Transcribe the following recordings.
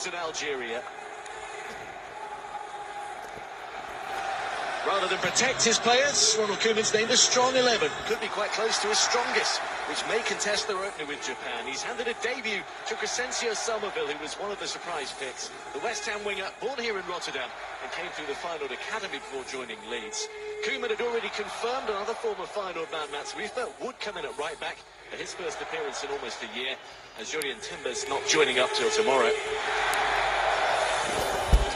Netherlands and Algeria. Rather than protect his players, Ronald Koeman's named a strong 11. Could be quite close to his strongest, which may contest their opener with Japan. He's handed a debut to Crescencio Somerville, who was one of the surprise picks. The West Ham winger, born here in Rotterdam, and came through the Feyenoord Academy before joining Leeds. Koeman had already confirmed another former Feyenoord man, Mats Wiefeld, would come in at right back at his first appearance in almost a year, as Julian Timber's not joining up till tomorrow.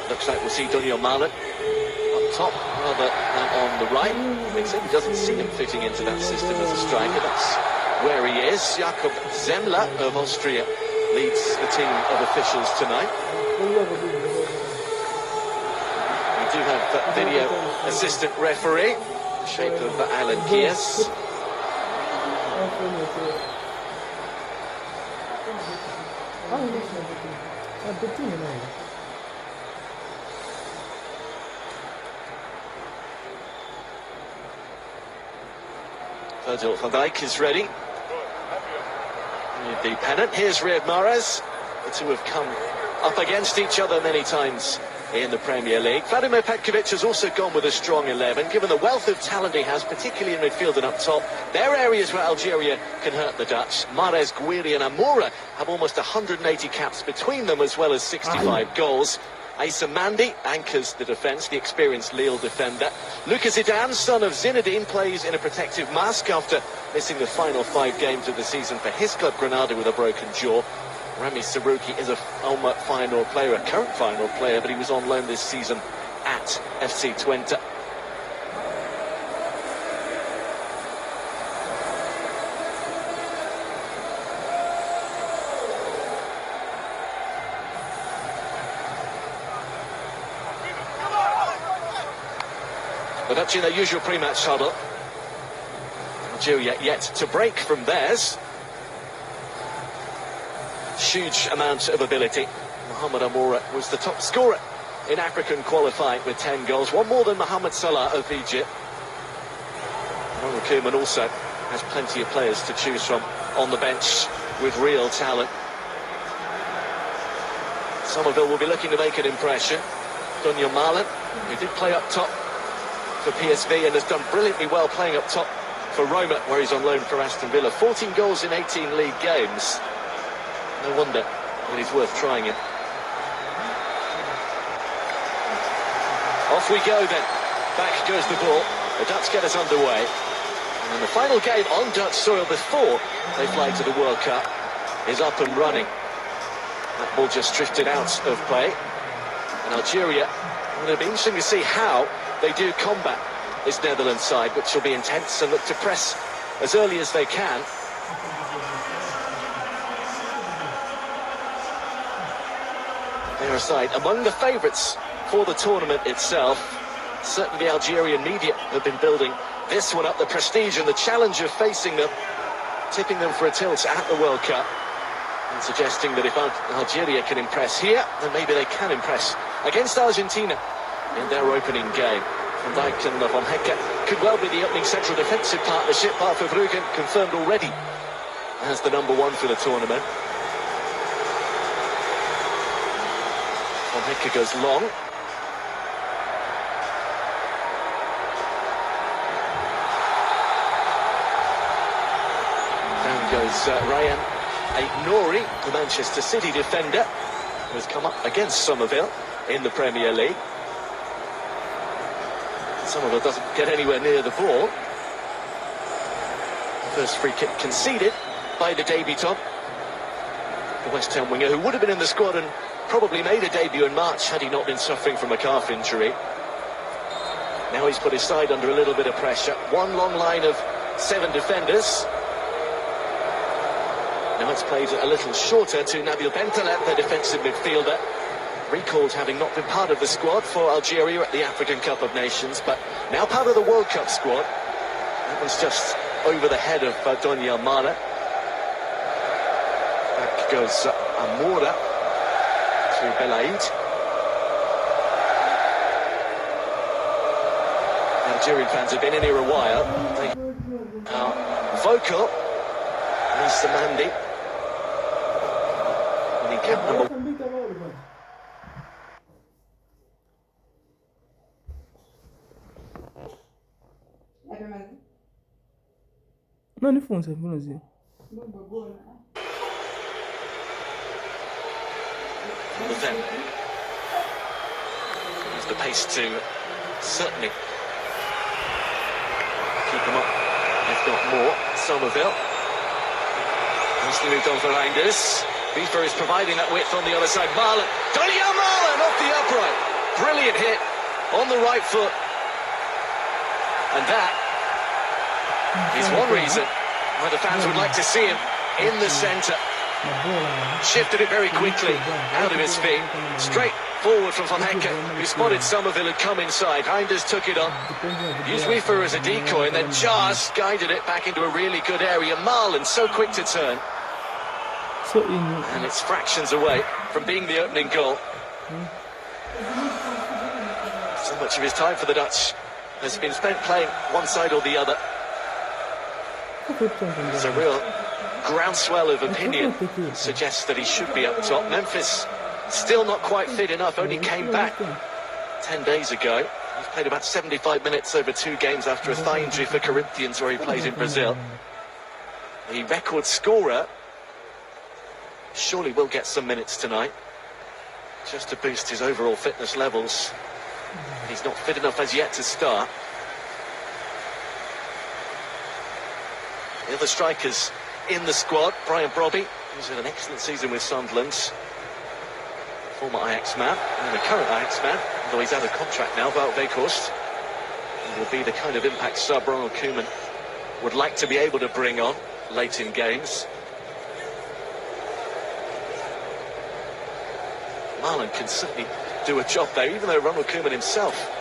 Looks like we'll see Donyell Malen up top rather than on the right. Except he doesn't see him fitting into that system as a striker. That's where he is. Jakob Zemler of Austria leads the team of officials tonight. We do have video assistant referee in the shape of Alan Gears. Virgil van Dijk is ready. The pennant. Here's Riyad Mahrez. The two have come up against each other many times in the Premier League. Vladimir Petkovic has also gone with a strong 11, given the wealth of talent he has, particularly in midfield and up top. There are areas where Algeria can hurt the Dutch. Mahrez, Guiri and Amoura have almost 180 caps between them, as well as 65 goals. Issa Mandi anchors the defence, the experienced Lille defender. Lucas Zidane, son of Zinedine, plays in a protective mask after missing the final 5 games of the season for his club Granada with a broken jaw. Rami Saruki is a former Feyenoord player, a current Feyenoord player, but he was on loan this season at FC Twente. The Dutch in their usual pre-match huddle. Algeria yet to break from theirs. Huge amount of ability. Mohamed Amoura was the top scorer in African qualifying with 10 goals, one more than Mohamed Salah of Egypt. Ronald Koeman also has plenty of players to choose from on the bench with real talent. Somerville will be looking to make an impression. Donyell Malen, who did play up top for PSV and has done brilliantly well playing up top for Roma, where he's on loan for Aston Villa. 14 goals in 18 league games. No wonder that he's worth trying him. Off we go then. Back goes the ball. The Dutch get us underway. And the final game on Dutch soil before they fly to the World Cup is up and running. That ball just drifted out of play. And Algeria, well, it'll be interesting to see how they do combat this Netherlands side, which will be intense and look to press as early as they can. They're a side among the favourites for the tournament itself. Certainly the Algerian media have been building this one up, the prestige and the challenge of facing them, tipping them for a tilt at the World Cup, and suggesting that if Algeria can impress here, then maybe they can impress against Argentina in their opening game. Van Dijk and Van Hecke could well be the opening central defensive partnership. Bart Verbruggen confirmed already as the number 1 for the tournament. Van Hecke goes long. Down goes Ryan Aït-Nouri, the Manchester City defender, who has come up against Somerville in the Premier League. Somerville doesn't get anywhere near the ball. First free kick conceded by the debutant, the West Ham winger, who would have been in the squad and probably made a debut in March had he not been suffering from a calf injury. Now he's put his side under a little bit of pressure. One long line of 7 defenders. Now it's played a little shorter to Nabil Bentaleb, the defensive midfielder, recalled having not been part of the squad for Algeria at the African Cup of Nations, but now part of the World Cup squad. That was just over the head of Donyell Malen. Back goes Amoura to Belaid. The Algerian fans have been in here a while. They are vocal. Issa Mandi. Cap number Many phones have been used. But then, there's the pace to certainly keep them up, if not more. Somerville. Nicely moved on for Reinders. Beefer is providing that width on the other side. Marlon. Daniel Marlon off the upright. Brilliant hit on the right foot. And that is one reason why the fans would like to see him in the centre. Shifted it very quickly out of his feet. Straight forward from Van Hecke, who spotted Somerville had come inside. Reinders took it on. Used Weaver as a decoy and then just guided it back into a really good area. Marlon so quick to turn. And it's fractions away from being the opening goal. So much of his time for the Dutch has been spent playing one side or the other. There's a real groundswell of opinion suggests that he should be up top. Memphis still not quite fit enough, only came back 10 days ago. He's played about 75 minutes over 2 games after a thigh injury for Corinthians, where he plays in Brazil. The record scorer surely will get some minutes tonight, just to boost his overall fitness levels. He's not fit enough as yet to start. The other strikers in the squad, Brian Brobby, who's had an excellent season with Sunderland, former Ajax man, and the current Ajax man, although he's out of contract now, Wout Weghorst. He will be the kind of impact sub Ronald Koeman would like to be able to bring on late in games. Marlon can certainly do a job there, even though Ronald Koeman himself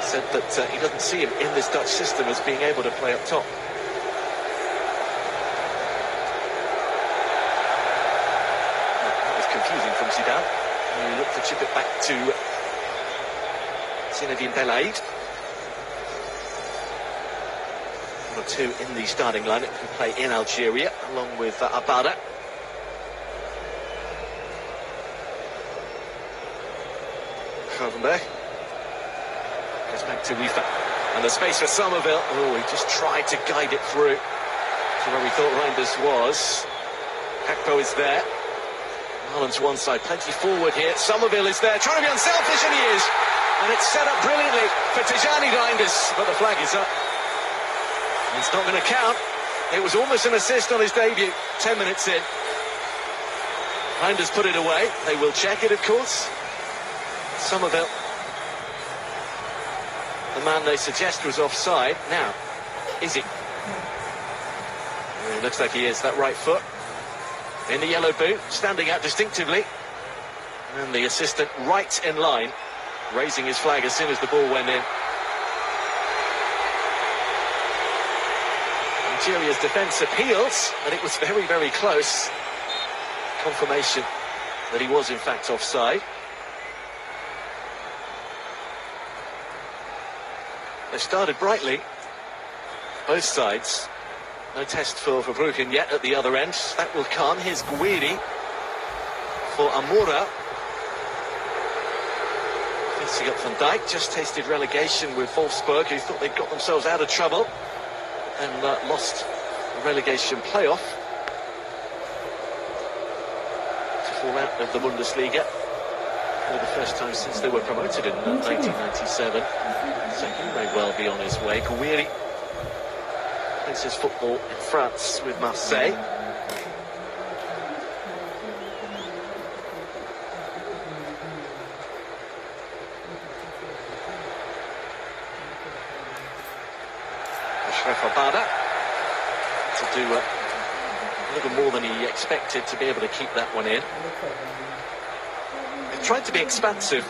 said that he doesn't see him in this Dutch system as being able to play up top. That was confusing from Zidane. He looked to chip it back to Zinedine Belaid. 1 or 2 in the starting lineup who play in Algeria, along with Abada. Gravenberg goes back to Weaver, and the space for Somerville. Oh, he just tried to guide it through to where we thought Reinders was. Hakpo is there. Marlon's one side, plenty forward here. Somerville is there, trying to be unselfish, and he is. And it's set up brilliantly for Tijani Reinders, but the flag is up. It's not going to count. It was almost an assist on his debut, 10 minutes in. Reinders put it away. They will check it, of course. Somerville, the man they suggest was offside. Now, is he? It looks like he is. That right foot in the yellow boot, standing out distinctively. And the assistant right in line, raising his flag as soon as the ball went in. Algeria's defence appeals, but it was very, very close. Confirmation that he was in fact offside. They started brightly, both sides. No test for Verbruggen yet at the other end. That will come. Here's Guiri for Amoura. Facing up Van Dijk, just tasted relegation with Wolfsburg, who thought they'd got themselves out of trouble and lost the relegation playoff to fall out of the Bundesliga for the first time since they were promoted in 1997. So he may well be on his way. Guiri plays his football in France with Marseille. Ashraf Abada to do a little more than he expected to be able to keep that one in. They tried to be expansive,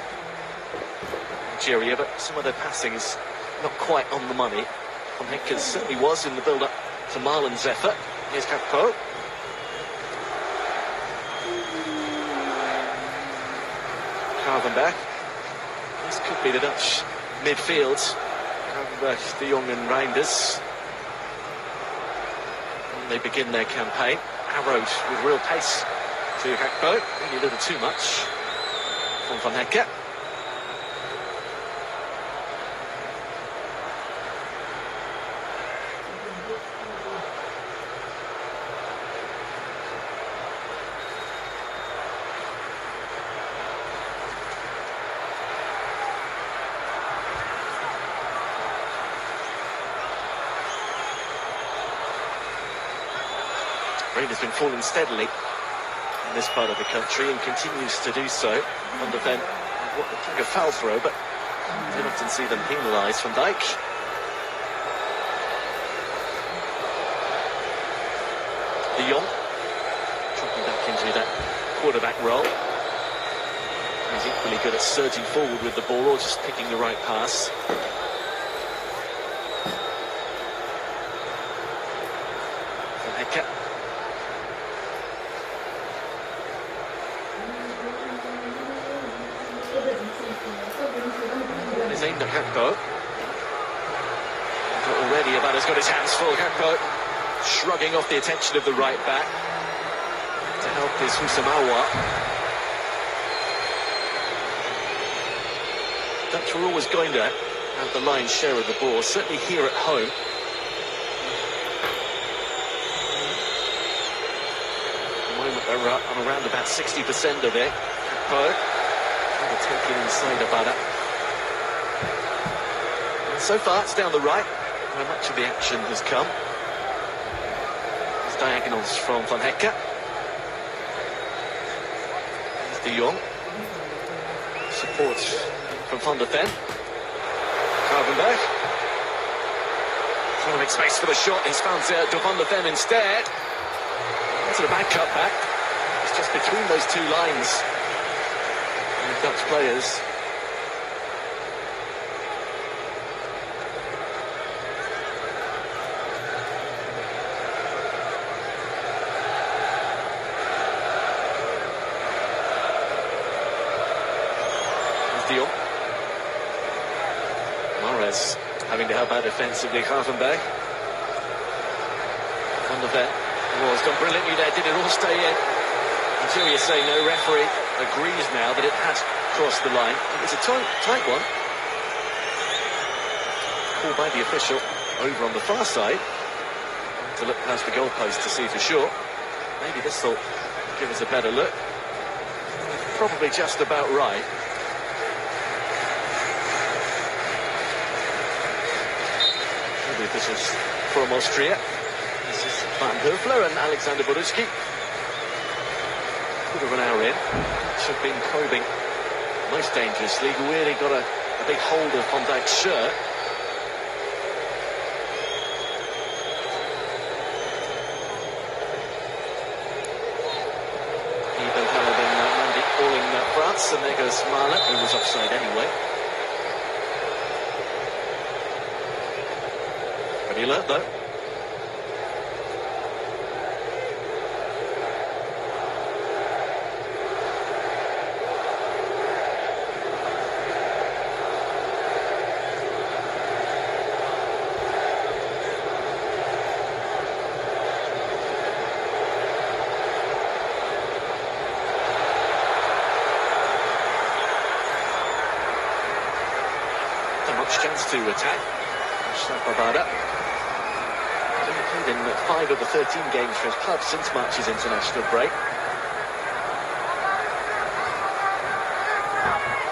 Algeria, but some of their passing is not quite on the money. Van Hecke certainly was in the build-up to Marlon's effort. Here's Kakpo. Gravenberg. This could be the Dutch midfield. Gravenberg, De Jong and Reinders. And they begin their campaign. Arrowed with real pace to Kakpo. Maybe a little too much from Van Hecke. rain has been falling steadily in this part of the country and continues to do so. Van der Ven, what looked like a foul throw, but you don't often see them penalised. Van Dijk. De Jong dropping back into that quarterback role. He's equally good at surging forward with the ball or just picking the right pass. And it's aimed at Gakpo. Already about has got his hands full. Gakpo shrugging off the attention of the right back to help his Husamawa. Dutch were always going to have the lion's share of the ball, certainly here at home. On around about 60% of it. Gakpo taking inside about it. And so far it's down the right where much of the action has come. There's diagonals from Van Hekke. There's De Jong. Support from Van der Ven. Gravenberch. Trying to make space for the shot. He's found to Van der Ven instead. That's a bad cutback. It's just between those two lines. And the Dutch players. There's De Jong. Mahrez having to help out defensively. Gravenberch. Van der Ven. Was done brilliantly there, did it all stay in? Until you say no, referee agrees now that it has crossed the line. It's a tight one. Called by the official over on the far side to look past the goalpost to see for sure. Maybe this will give us a better look. Probably just about right. The officials from Austria. This is Van Hoefler and Alexander Borucki. Quarter of an hour in. Should have been probing most dangerously. Really got a big hold of Van Dijk's shirt. Even Mandy calling France, and there goes Marla, who was offside anyway. Pretty alert though. Chance to attack. Babada. Played in 5 of the 13 games for his club since March's international break.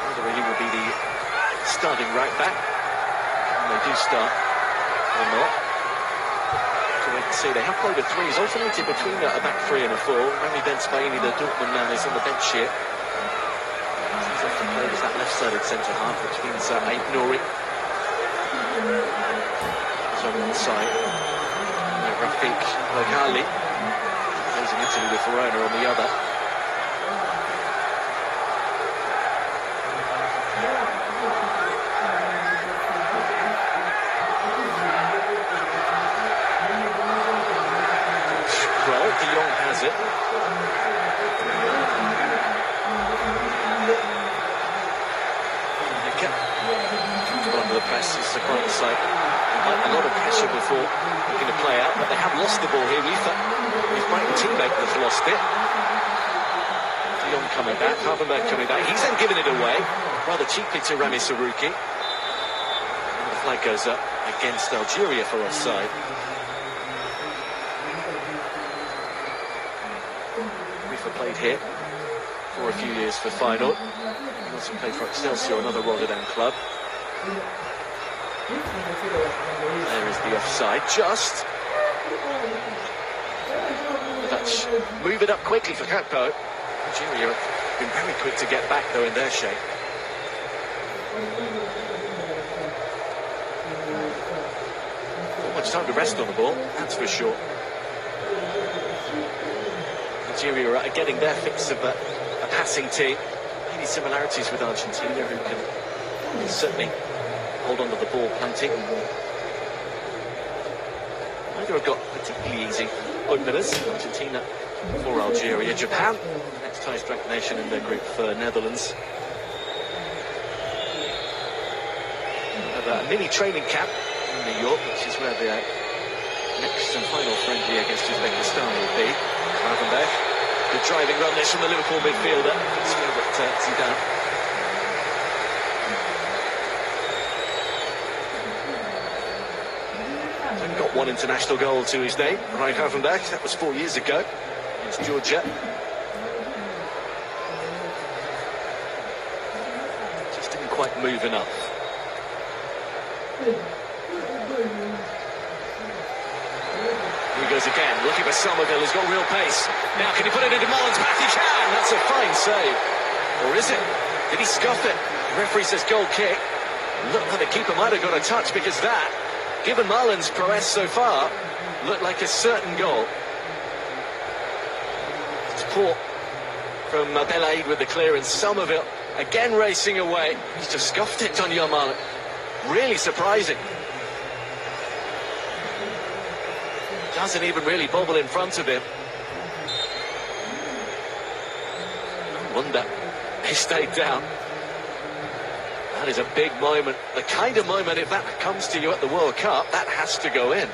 Whether he will be the starting right back, and they do start or not. So wait and see. They have played with threes, alternated between a back three and a four. Rami Ben Spaini, the Dortmund man, is on the bench here. He's often played as that left-sided centre half, which means Aid Nouri is on one side. Rafik Lagali plays in Italy with Verona on the other. Scroll, De Jong has it. Under the press is the corner side. A lot of pressure before looking to play out, but they have lost the ball here. His Brighton teammate has lost it. De Jong coming back, Gravenberch coming back. He's then given it away rather cheaply to Rami Saruki. And the flag goes up against Algeria for offside. Rifa played here for a few years for Feyenoord. He also played for Excelsior, another Rotterdam club. There is the offside, just. The Dutch move it up quickly for Gakpo. Algeria have been very quick to get back though in their shape. Not much time to rest on the ball, that's for sure. Algeria are getting their fix of a passing team. Maybe similarities with Argentina, who can certainly hold on to the ball plenty. Neither have got particularly easy openers. Argentina for Algeria. Japan, next highest ranked nation in their group for Netherlands. Have a mini training camp in New York, which is where the next and final friendly against Uzbekistan will be. Gravenberch, good driving run this from the Liverpool midfielder. Still at Zidane. Only got one international goal to his name, Ryan Gravenberch. That was 4 years ago against Georgia. Just didn't quite move enough. He goes again, looking for Somerville, who's got real pace. Now, can he put it into Mullen's path? He can! That's a fine save. Or is it? Did he scuff it? The referee says goal kick. Looked like the keeper might have got a touch, because that, given Mullen's prowess so far, looked like a certain goal. Support from Belaid with the clearance. Somerville again racing away. He's just scuffed it on Mullen. Really surprising. Doesn't even really bobble in front of him. No wonder he stayed down. That is a big moment. The kind of moment, if that comes to you at the World Cup, that has to go in.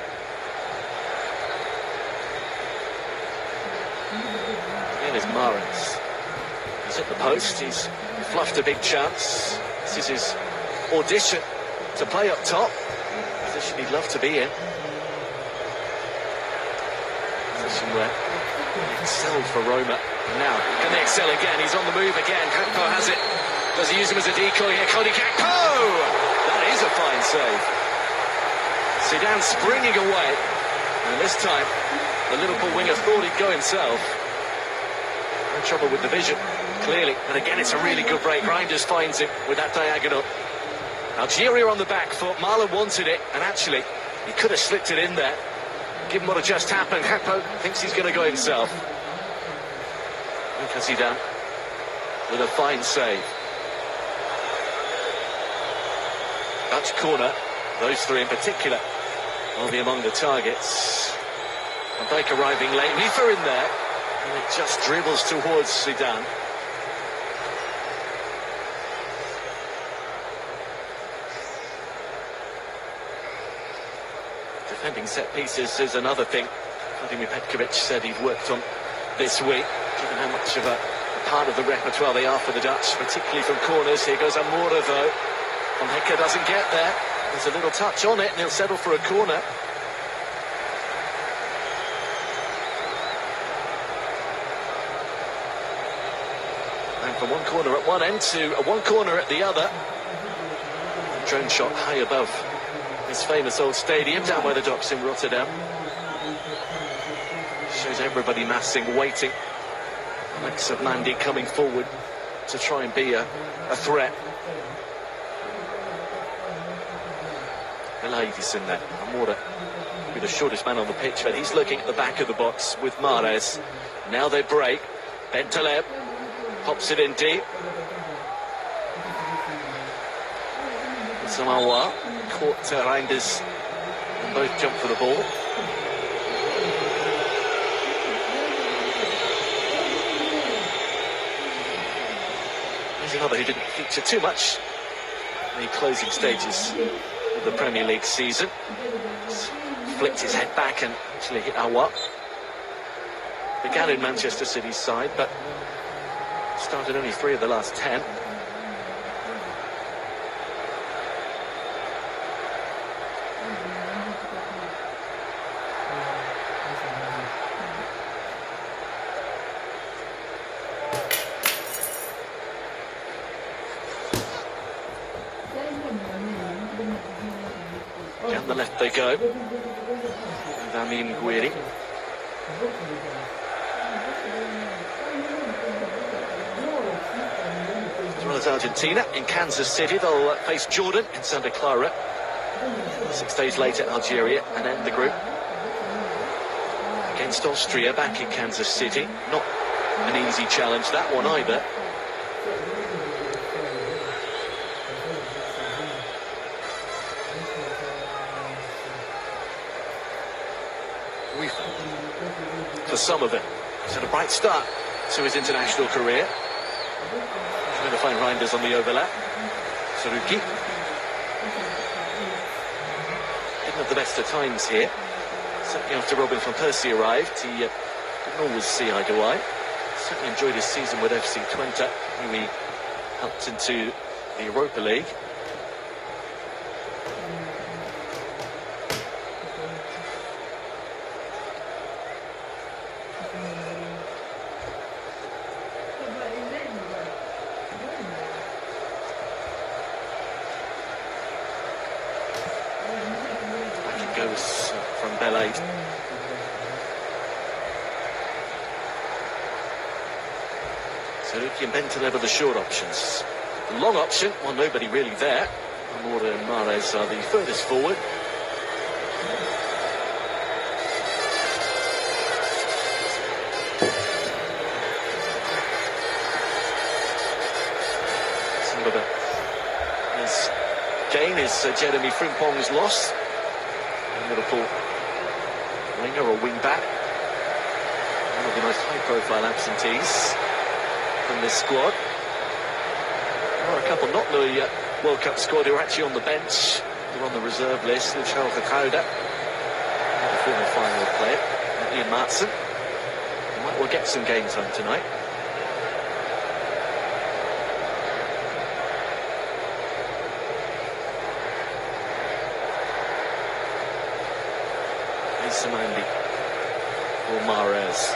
Here is Mahrez. He's at the post. He's fluffed a big chance. This is his audition to play up top. Position he'd love to be in. Position where he excelled for Roma. Now, can they excel again? He's on the move again. Gakpo has it. Does he use him as a decoy here? Cody Gakpo! That is a fine save. Zidane springing away. And this time, the Liverpool winger thought he'd go himself. No trouble with the vision, clearly. And again, it's a really good break. Reinders finds him with that diagonal. Algeria on the back foot. Marlon wanted it, and actually, he could have slipped it in there. Given what had just happened, Gakpo thinks he's going to go himself. Lucas Zidane with a fine save. Dutch corner, those three in particular, will be among the targets. Van Dijk arriving late, Leifer in there, and it just dribbles towards Zidane. Defending set pieces is another thing Vladimir Petkovic said he'd worked on this week, given how much of a part of the repertoire they are for the Dutch, particularly from corners. Here goes Amora though. Van Hecke doesn't get there. There's a little touch on it and he'll settle for a corner. And from one corner at one end to one corner at the other. Drone shot high above this famous old stadium down by the docks in Rotterdam. Shows everybody massing, waiting. Alex of Mandy coming forward to try and be a threat. Relive in there. Amora be the shortest man on the pitch, but he's looking at the back of the box with Mahrez. Now they break. Bentaleb pops it in deep. Samawa caught Reinders and both jump for the ball. There's another who didn't feature too much in the closing stages of the Premier League season. Just flicked his head back and actually hit Awa. Began in Manchester City's side, but started only 3 of the last 10. Down the left they go. Amin Guiri. As well as Argentina in Kansas City, they'll face Jordan in Santa Clara. 6 days later, Algeria, and end the group against Austria back in Kansas City. Not an easy challenge, that one either. For some of it, he's had a bright start to his international career. Trying to find Reinders on the overlap. Saruki. Didn't have the best of times here. Certainly after Robin van Persie arrived, he didn't always see eye to eye. Certainly enjoyed his season with FC Twente, who he helped into the Europa League. Goes from Belaid. Saruki and Bentaleb are the short options. The long option, well, nobody really there. Amora and Mahrez are the furthest forward. Some of his gain is Jeremy Frimpong's loss. Liverpool winger or wing back, one of the most high-profile absentees from this squad. There are a couple not in the World Cup squad who are actually on the bench. They're on the reserve list. Charles Hakauda, the former final player, Ian Martson. They might well get some game time tonight. Samandi for Mahrez.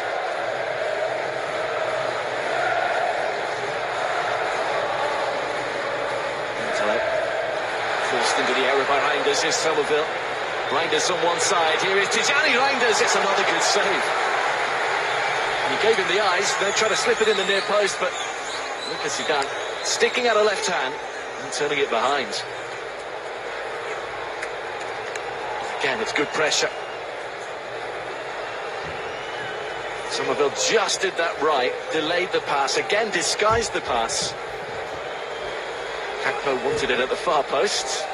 Forced into the area by Reinders. Here's Somerville. Reinders on one side. Here is Tijani Reinders. It's another good save. And he gave him the eyes. Then tried to slip it in the near post, but Lucas Zidane sticking out a left hand and turning it behind. Again, it's good pressure. Somerville just did that right, delayed the pass, again disguised the pass. Kakpo wanted it at the far post.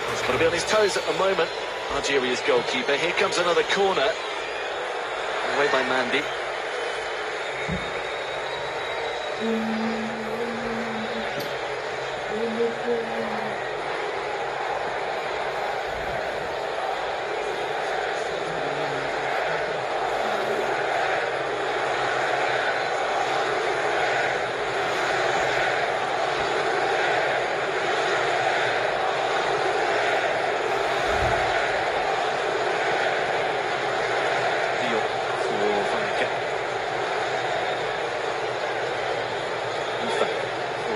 He's got to be on his toes at the moment, Algeria's goalkeeper. Here comes another corner, away by Mandy.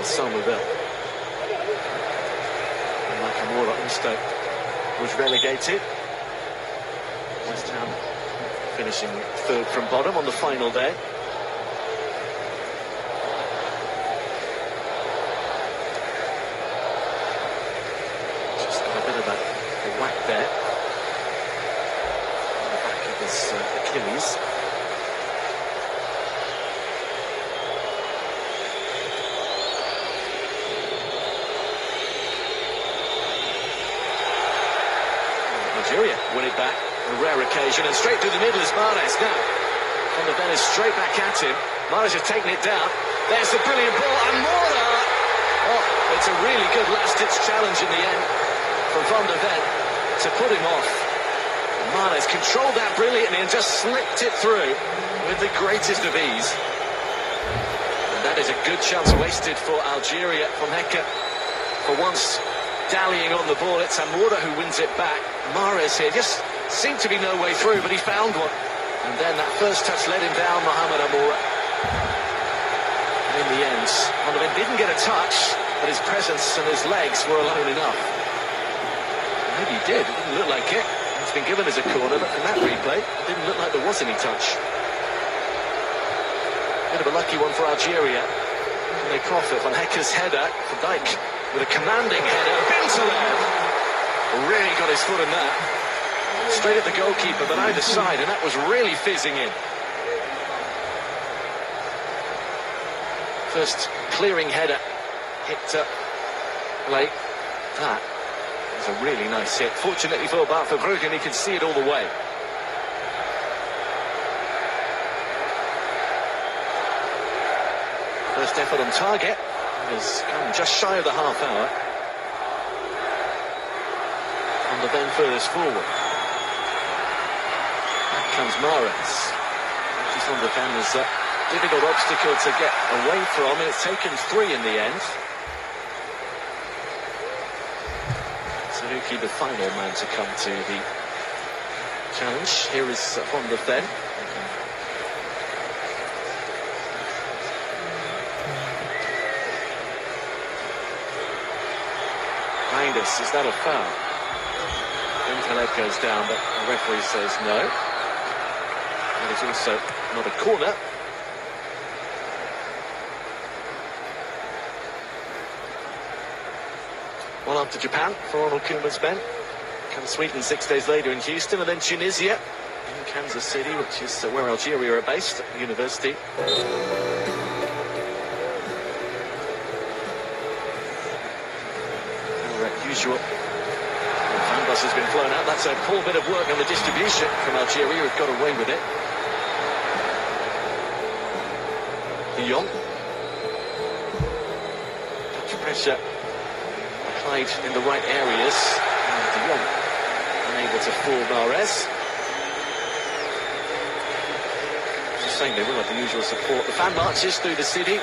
Somerville. And Nakamura also was relegated. West Ham finishing third from bottom on the final day. Just got a bit of a whack there on the back of his Achilles. Algeria win it back, a rare occasion, and straight through the middle is Mahrez. Now, Van der Ven is straight back at him. Mahrez has taken it down. There's the brilliant ball, and Mora! Oh, it's a really good last-ditch challenge in the end from Van der Ven to put him off. Mahrez controlled that brilliantly and just slipped it through with the greatest of ease. And that is a good chance wasted for Algeria from Hecke. For once, dallying on the ball, it's Amora who wins it back. Mahrez here just seemed to be no way through, but he found one. And then that first touch led him down, Mohamed Amora. And in the end, Van der Ven didn't get a touch, but his presence and his legs were alone enough. Maybe he did, it didn't look like it. It's been given as a corner, but from that replay, it didn't look like there was any touch. Bit of a lucky one for Algeria. And they profit from Hecker's header. Van Dijk with a commanding header. Bintelev really got his foot in that. Straight at the goalkeeper, but either side, and that was really fizzing in. First clearing header hit late. That was a really nice hit. Fortunately for Bart Verbruggen, he could see it all the way. First effort on target has come just shy of the half hour. And the then furthest forward. Back comes Mahrez. Just on the cameras, difficult obstacle to get away from, and it's taken 3 in the end. Saruki, the final man to come to the challenge. Here is Van der Ven. Reinders, is that a foul? Bintelev goes down, but the referee says no. And it's also not a corner. Well, up to Japan for Ronald Koeman's men. Comes Sweden 6 days later in Houston, and then Tunisia in Kansas City, which is where Algeria are based, at the university. Usual. The fan bus has been flown out. That's a poor bit of work on the distribution from Algeria, who've got away with it. De Jong. Touch pressure applied in the right areas. And De Jong unable to fool Mahrez. Just saying, they will have the usual support. The fan marches through the city.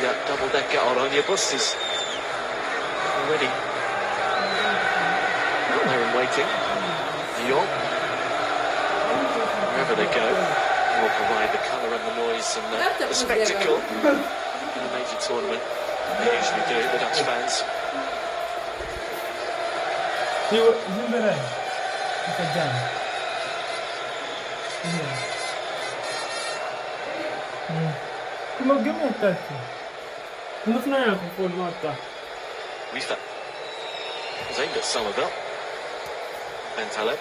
The double-decker Oranje bus is already waiting. De Jong, wherever they go, they will provide the colour and the noise and the spectacle in a major tournament. They usually do, the Dutch fans. Rifa is aimed at Somerville. Bintelev.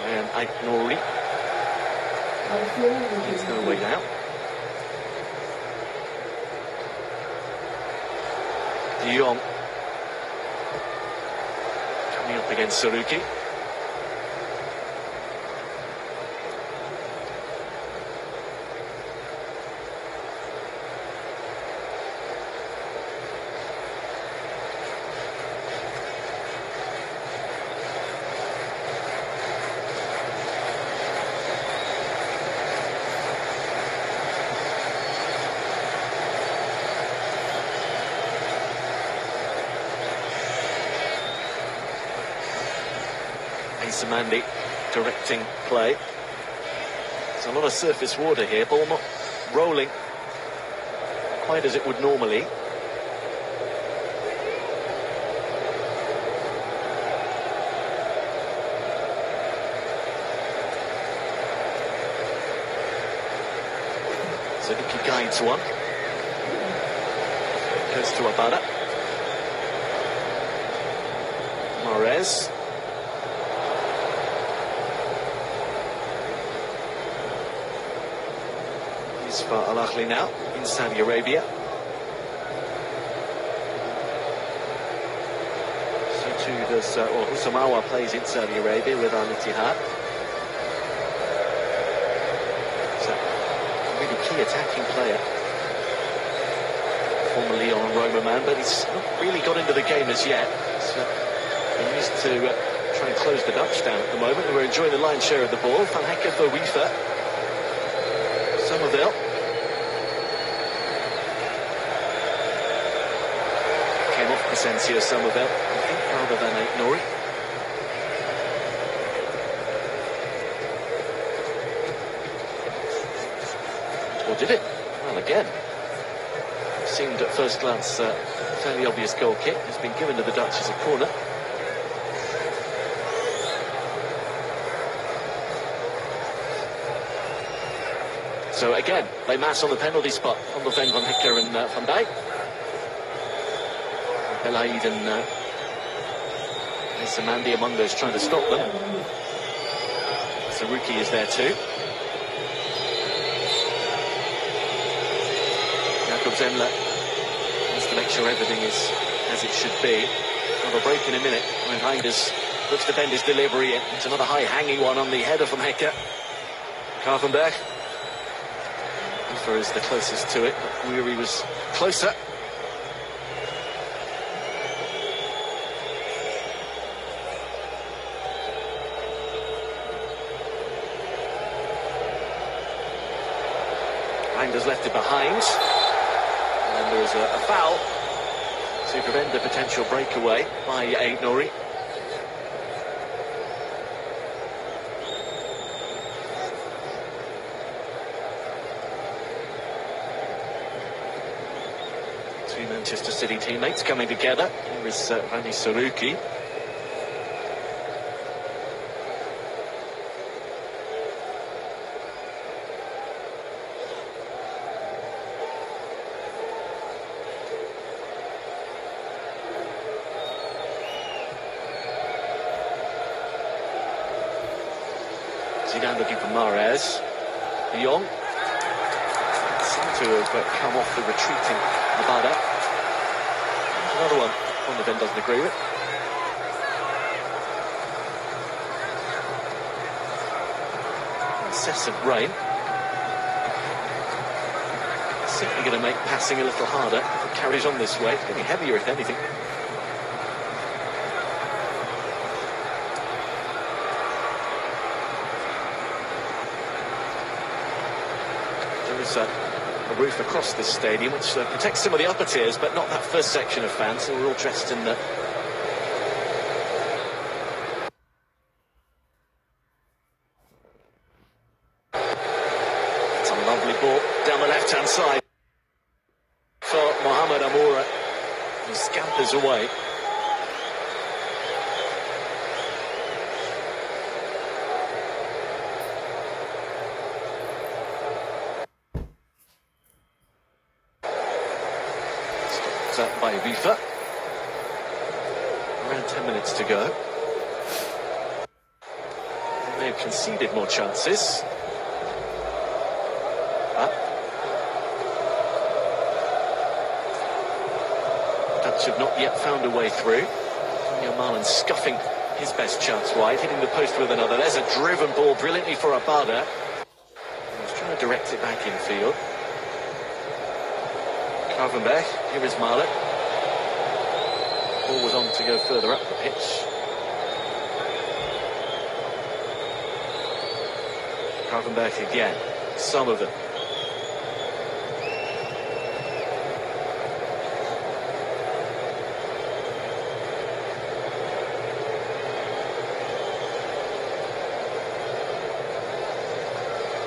And Aït-Nouri. There's no way out. De Jong coming up against Saruki. Mandy directing play. There's a lot of surface water here, ball not rolling quite as it would normally. Saruki guides one. Goes to Abada. Mahrez. For Al Ahly now in Saudi Arabia. So too does Husamawa plays in Saudi Arabia with Al Ittihad. So a really key attacking player. Former Lyon and Roma man, but he's not really got into the game as yet. So he used to try and close the Dutch down at the moment. We're enjoying the lion's share of the ball. Van Hekke for Rifa. Somerville. Asensio Somerville, I think, rather than Aït-Nouri. Or did it? Well, again. seemed at first glance a fairly obvious goal kick has been given to the Dutch as a corner. So again, they mass on the penalty spot on the Van Hecker and Van Dijk. Belaid and Samandi among those trying to stop them. Saruki is there too. Jakob Zemler wants to make sure everything is as it should be. Have a break in a minute when Reinders looks to bend his delivery. It's another high-hanging one on the header from Hecker. Gravenberch. Ufer is the closest to it, but Weary was closer. Reinders left it behind. And there's a foul to prevent the potential breakaway by Aït-Nouri. Two Manchester City teammates coming together. Here is Rami Saruki. Zidane looking for Mahrez. De Jong seemed to have come off the retreating Abada. Another one Van de Ven doesn't agree with. Incessant rain. Simply going to make passing a little harder if it carries on this way. It's getting heavier if anything. A roof across this stadium which protects some of the upper tiers, but not that first section of fans who are all dressed in the... It's a lovely ball down the left-hand side for Mohamed Amoura, who scampers away. By Rifa. Around 10 minutes to go. They have conceded more chances. Dutch have not yet found a way through. Marlon scuffing his best chance wide, hitting the post with another. There's a driven ball brilliantly for Abada. He's trying to direct it back infield. Gravenberch, here is Marlon. Ball was on to go further up the pitch. Gravenberch again. Some of them.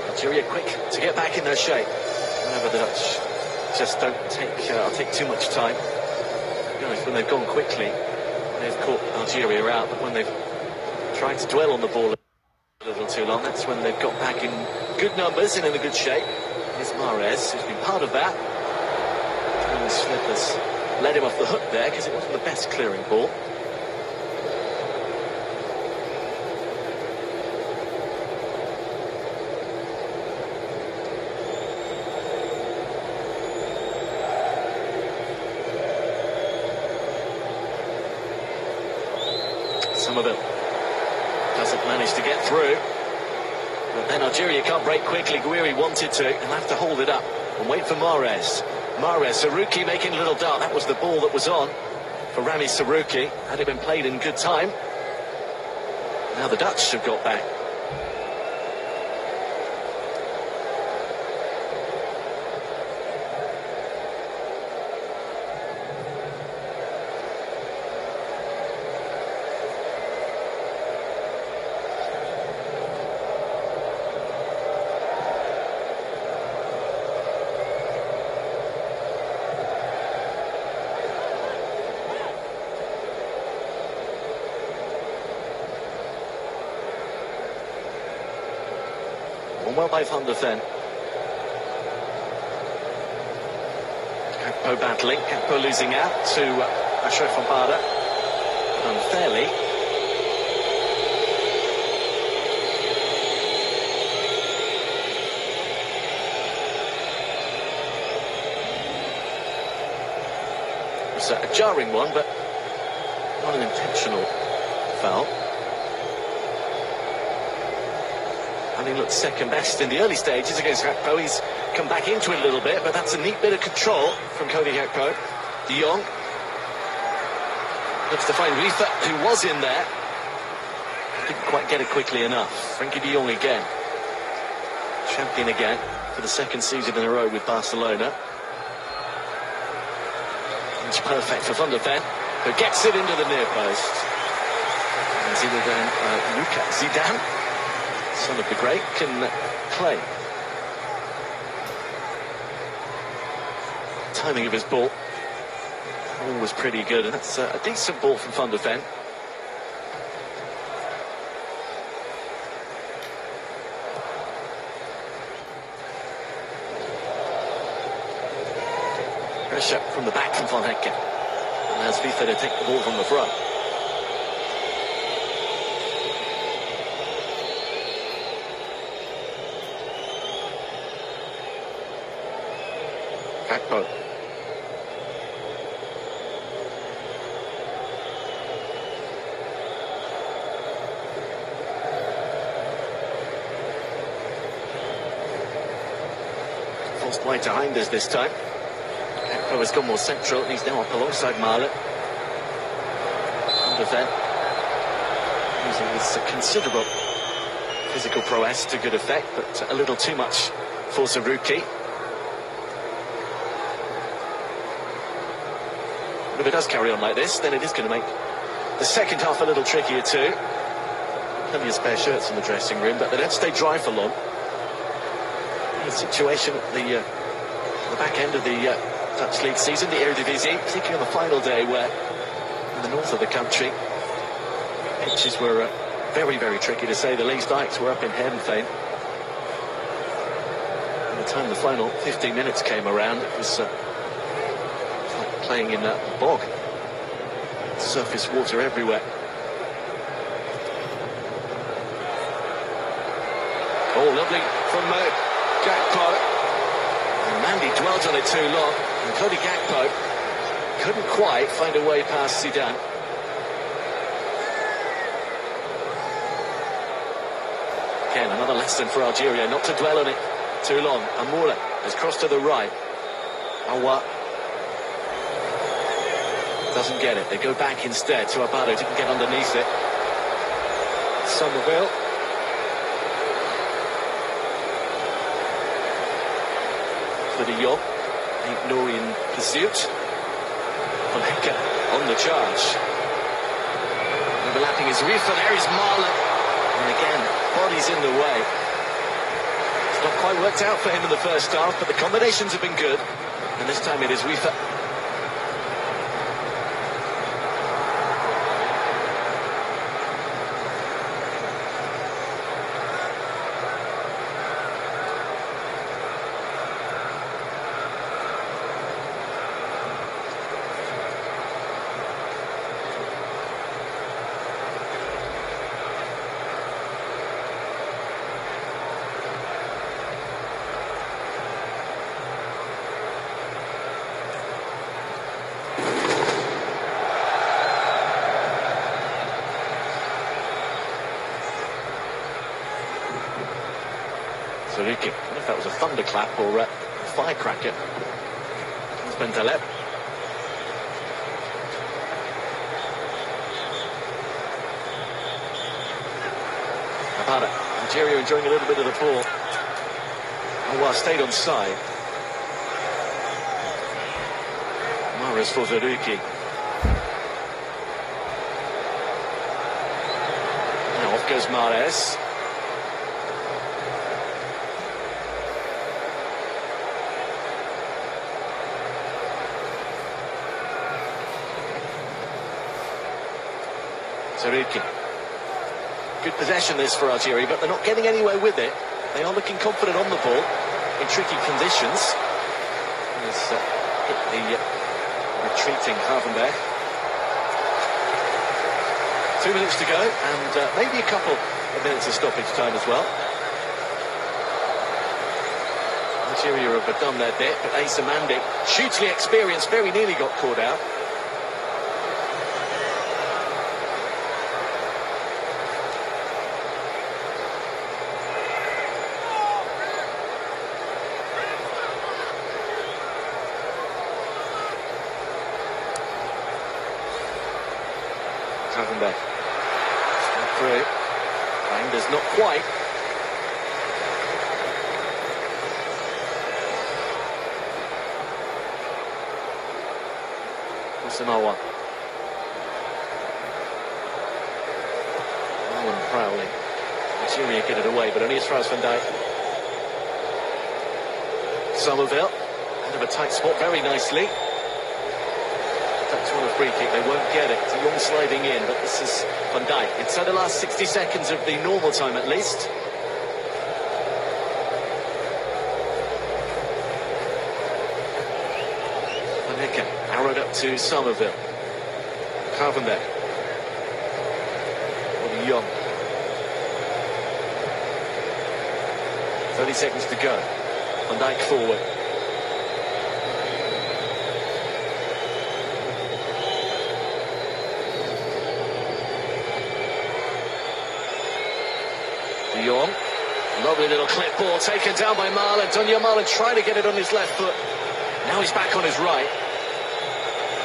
Algeria quick to get back in their shape. Whenever the Dutch just don't take too much time. To be honest, when they've gone quickly, they've caught Algeria out, but when they've tried to dwell on the ball a little too long, that's when they've got back in good numbers and in a good shape. Here's Mahrez, who's been part of that. And the slip has led him off the hook there, because it wasn't the best clearing ball. Somerville doesn't manage to get through, but then Algeria can't break quickly. Guiri wanted to, and have to hold it up and wait for Mahrez. Saruki making a little dart. That was the ball that was on for Rami Saruki. Had it been played in good time. Now the Dutch have got back. well by Van der Ven. Gakpo battling, Gakpo losing out to Ashraf van Baarden. Unfairly. It was a jarring one, but not an intentional foul. And he looked second best in the early stages against Gakpo. He's come back into it a little bit, but that's a neat bit of control from Cody Gakpo. De Jong looks to find Rifa, who was in there. Didn't quite get it quickly enough. Frankie de Jong again. Champion again for the second season in a row with Barcelona. It's perfect for Van der Ven, who gets it into the near post. And Zidane, son of the great, can play. Timing of his ball was pretty good, and that's a decent ball from Van der Ven. Pressure from the back from Van Hekken. Allows FIFA to take the ball from the front. Gakpo. Forced wide behind us this time. Gakpo has gone more central and he's now up alongside Marlon. Van der Ven using this considerable physical prowess to good effect, but a little too much for Zaruki. But if it does carry on like this, then it is going to make the second half a little trickier too. Plenty of spare shirts in the dressing room, but they don't stay dry for long. The situation at the back end of the Dutch League season, the Eredivisie, particularly on the final day where in the north of the country pitches were very, very tricky to say the least. Dykes were up in Heerenveen. By the time the final 15 minutes came around, it was like playing in a bog. Surface water everywhere. Oh, lovely from Gakpo. And Mandy dwelt on it too long. And Cody Gakpo couldn't quite find a way past Zidane. Again, another lesson for Algeria, not to dwell on it too long. Amoura has crossed to the right. Awa doesn't get it. They go back instead to Abado. Didn't get underneath it. Somerville. For de Jong. Ain't no in pursuit. Van Hekken on the charge. Overlapping his reef, and there is Marlon. And again, body's in the way. It's not quite worked out for him in the first half, but the combinations have been good. And this time it is Rifa. Zaruki. I don't know if that was a thunderclap or a firecracker. It's Bentaleb. Abada. Algeria enjoying a little bit of the ball. Awa stayed on side. Mahrez for Zaruki. Now off goes Mahrez. Zaruki. Good possession this for Algeria, but they're not getting anywhere with it. They are looking confident on the ball in tricky conditions. He's hit the retreating Havenberg. 2 minutes to go, and maybe a couple of minutes of stoppage time as well. Algeria have done their bit, but Asa Mandi, hugely experienced, very nearly got caught out. Havenberg. Step through. Reinders not quite. Samoa. Alan Prowley. Algeria get it away, but only as far as Van Dijk. Somerville. Out of a tight spot very nicely. That's on a free kick, they won't get it. De Jong sliding in, but this is Van Dijk. Inside the last 60 seconds of the normal time at least. Van Hekken arrowed up to Somerville. Havenberg. De Jong. 30 seconds to go. Van Dijk forward. De Jong, lovely little clip ball taken down by Marlon. Donja Marlon tried to get it on his left foot. Now he's back on his right.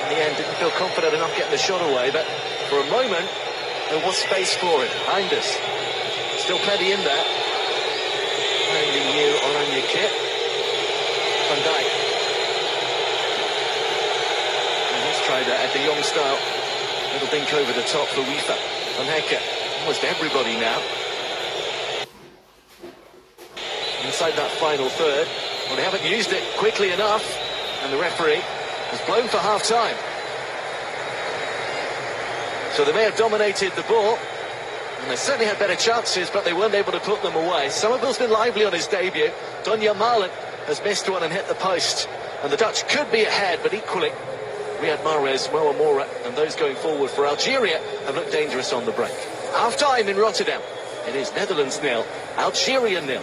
In the end, didn't feel confident enough getting the shot away, but for a moment, there was space for it. Reinders, still plenty in there. Wearing the new Oranje kit. Van Dijk. And he's tried that at De Jong style. Little dink over the top for Wifa. Van Hekken, almost everybody now. Inside that final third. Well, they haven't used it quickly enough, and the referee has blown for half-time. So they may have dominated the ball, and they certainly had better chances, but they weren't able to put them away. Somerville's been lively on his debut. Donja Marlon has missed one and hit the post, and the Dutch could be ahead, but equally, Riyad Mahrez, Moa Mora, and those going forward for Algeria have looked dangerous on the break. Half-time in Rotterdam. It is Netherlands 0, Algeria 0.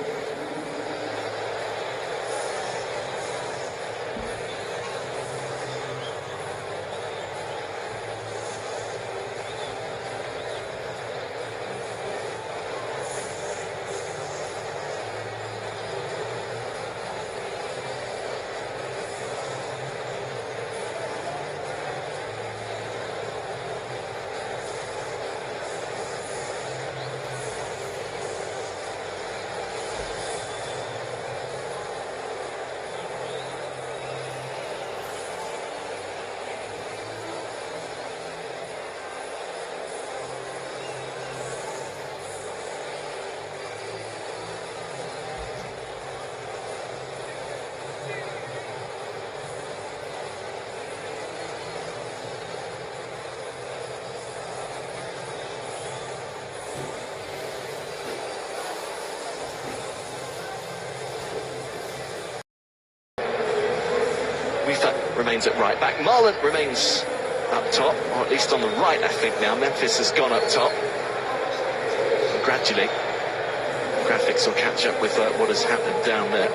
Remains at right back. Marlon remains up top, or at least on the right, I think now. Memphis has gone up top. And gradually, the graphics will catch up with what has happened down there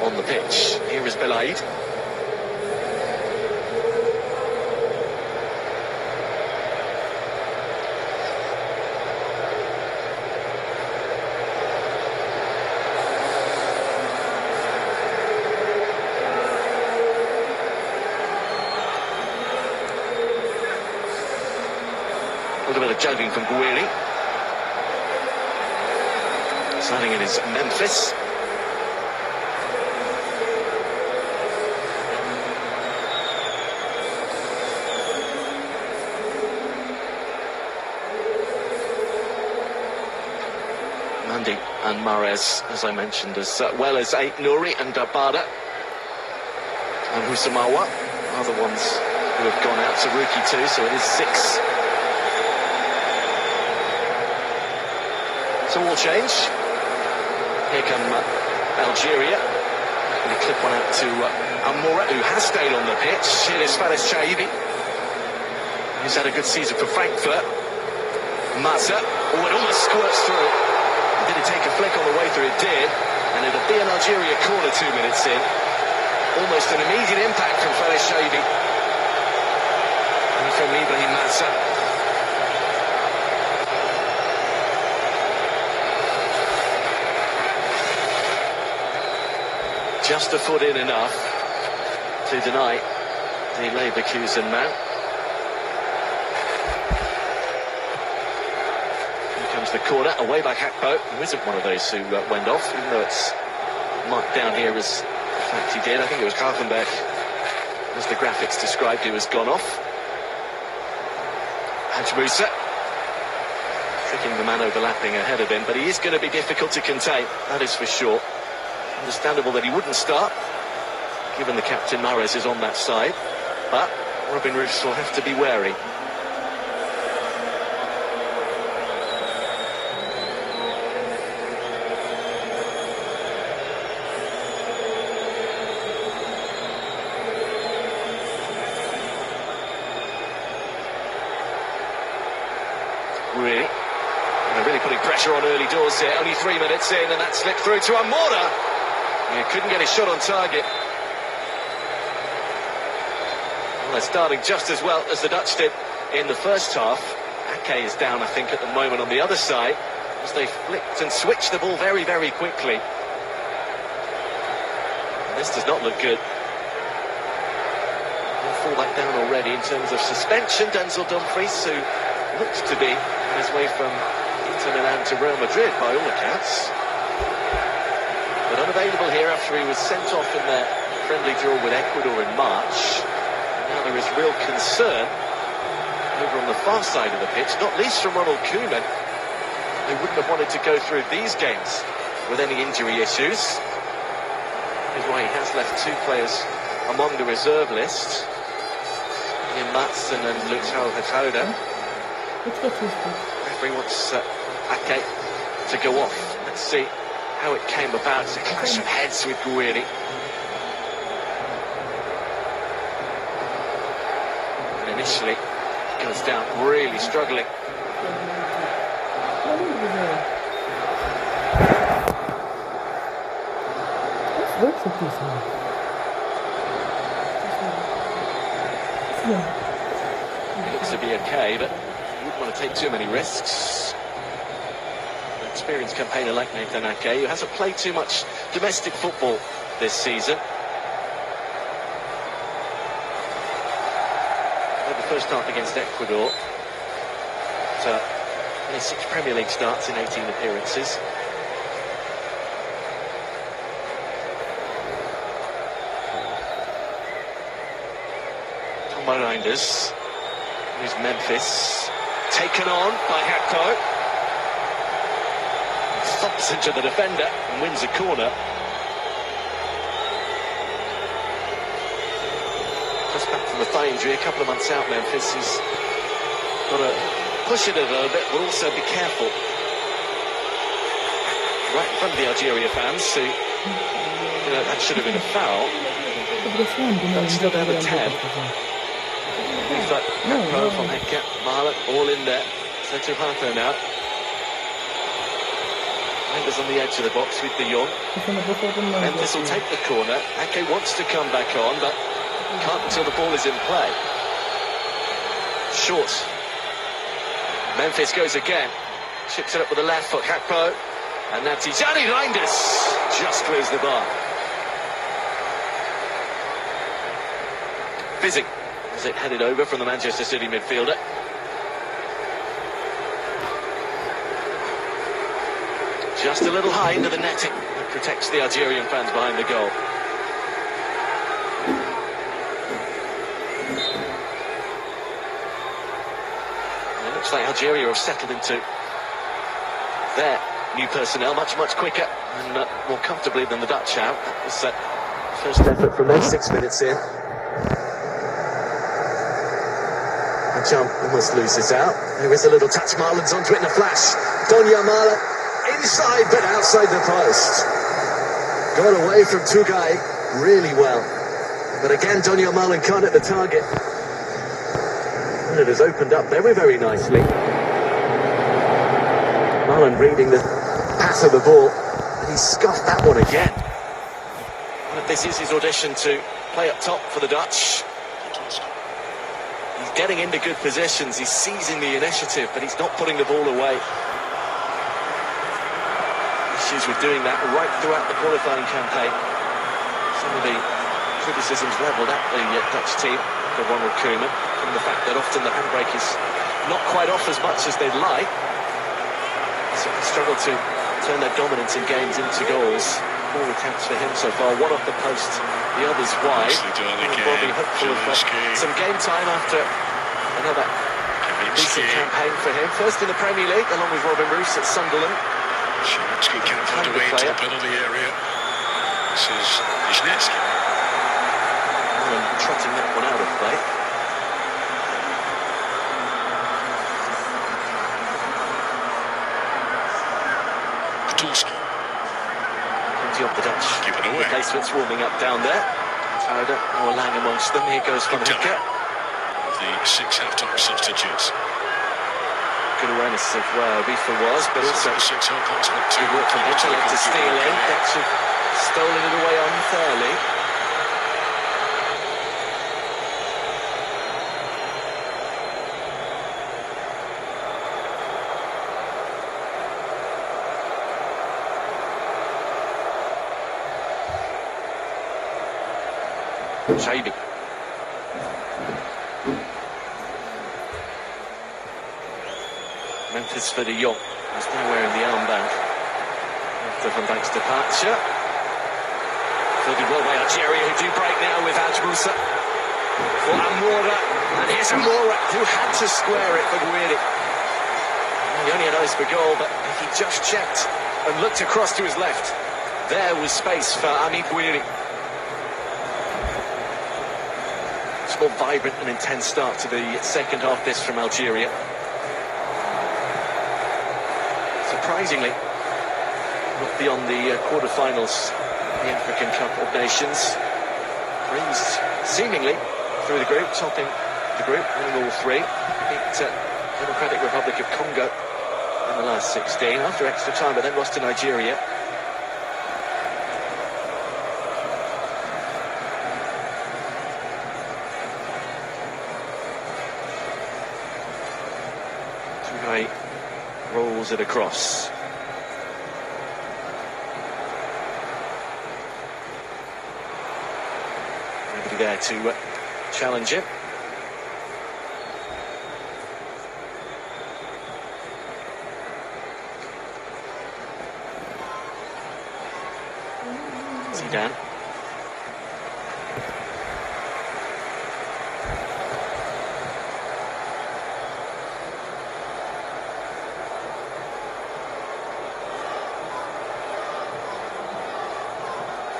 on the pitch. Here is Belaid. A little bit of juggling from Guiri. Signing in is Memphis. Mandi and Mahrez, as I mentioned, as well as Nouri and Bada and Husamawa are the ones who have gone out to rookie too, so it is 6. So all change. Here come Algeria. Going to clip one out to Amoura, who has stayed on the pitch. Here is Fares Chaibi. He's had a good season for Frankfurt. Mazza. Oh, it almost squirts through. Did it take a flick on the way through? It did. And it'll be an Algeria corner 2 minutes in. Almost an immediate impact from Fares Chaibi. And from Ibrahim Mazza. Just a foot in enough to deny the Leverkusen man. Here comes the corner, away by Hakpo, who isn't one of those who went off, even though it's marked down here as the fact he did. I think it was Grafenberg, as the graphics described, who has gone off. Haj Musa, tricking the man overlapping ahead of him, but he is going to be difficult to contain, that is for sure. Understandable that he wouldn't start, given the captain Mahrez is on that side, but Robin Roos will have to be wary. Really putting pressure on early doors here. Only 3 minutes in, and that slipped through to Amoura. He couldn't get his shot on target. Well, they're starting just as well as the Dutch did in the first half. Ake is down, I think, at the moment on the other side, as they flicked and switched the ball very, very quickly. And this does not look good. He'll fall back down already in terms of suspension. Denzel Dumfries, who looks to be on his way from Inter Milan to Real Madrid by all accounts. But unavailable here after he was sent off in their friendly draw with Ecuador in March. And now there is real concern over on the far side of the pitch, not least from Ronald Koeman, who wouldn't have wanted to go through these games with any injury issues. That is why he has left 2 players among the reserve list, Ian Matson and Lutau Hachauda. Referee wants Ake to go off. Let's see how it came about. It's a clash of heads with Guiri. And initially, he goes down really struggling. It looks to be okay, but you wouldn't want to take too many risks. An experienced campaigner like Nathan Ake, who hasn't played too much domestic football this season. Well, the first start against Ecuador. So, only 6 Premier League starts in 18 appearances. Tom Reinders. Here's Memphis. Taken on by Hakpo. Thumps into the defender and wins a corner. Just back from the thigh injury, a couple of months out, Memphis. He's got to push it a little bit, but also be careful. Right in front of the Algeria fans, who, that should have been a foul. But still they have a 10. He's like Hakpo from Hecke, Marlon, all in there. So to Hartho now. Mendes on the edge of the box with De Jong. Memphis will take the corner. Ake wants to come back on, but can't until the ball is in play. Short. Memphis goes again. Chips it up with the left foot. Hakpo. And that's Tijani Reinders. Just clears the bar. Fizzing as it headed over from the Manchester City midfielder. Just a little high into the netting. That protects the Algerian fans behind the goal. And it looks like Algeria have settled into their new personnel much quicker and more comfortably than the Dutch have. That was first effort from them, 6 minutes in. The jump almost loses out. There is a little touch. Marlon's onto it in a flash. Donya Marlon inside but outside the post. Got away from Tugai really well. But again, Daniel Malin can't hit the target. And it has opened up very, very nicely. Malin reading the pass of the ball, and he scuffed that one again. And this is his audition to play up top for the Dutch. He's getting into good positions, he's seizing the initiative, but he's not putting the ball away. Issues with doing that right throughout the qualifying campaign. Some of the criticisms levelled at the Dutch team, the Ronald Koeman, from the fact that often the handbrake is not quite off as much as they'd like. So they struggle to turn their dominance in games into goals. 4 attempts for him so far, one off the post, the others wide. Bobby hopeful of some game time after another decent campaign for him. First in the Premier League, along with Robin Roos at Sunderland. Shimatsky can't find a way into the penalty area. This is Wisniewski. Trotting that one out of play. Patulski. Plenty of the Dutch replacements warming up down there. Fowler, or Lang amongst them. Here goes Van Hecke. The 6 half-time substitutes. Good awareness of where Rifa was, but also good work from Bentaleb to steal in. Dutch have stolen it away unfairly. Shaibi. Memphis for de Jong. He's now wearing the armband after Van Dijk's departure. Fielded well by Algeria, who do break now with Ajmusa. For Amora, and here's Amora, who had to square it for Guiri. He only had eyes for goal, but he just checked and looked across to his left. There was space for Ami Guiri. It's more vibrant and intense start to the second half this from Algeria. Surprisingly, not beyond the quarter-finals of the African Cup of Nations. Breezed seemingly through the group, topping the group, winning all 3. Beat Democratic Republic of Congo in the last 16 after extra time, but then lost to Nigeria. Tugai rolls it across. Nobody there to challenge him. Zidane.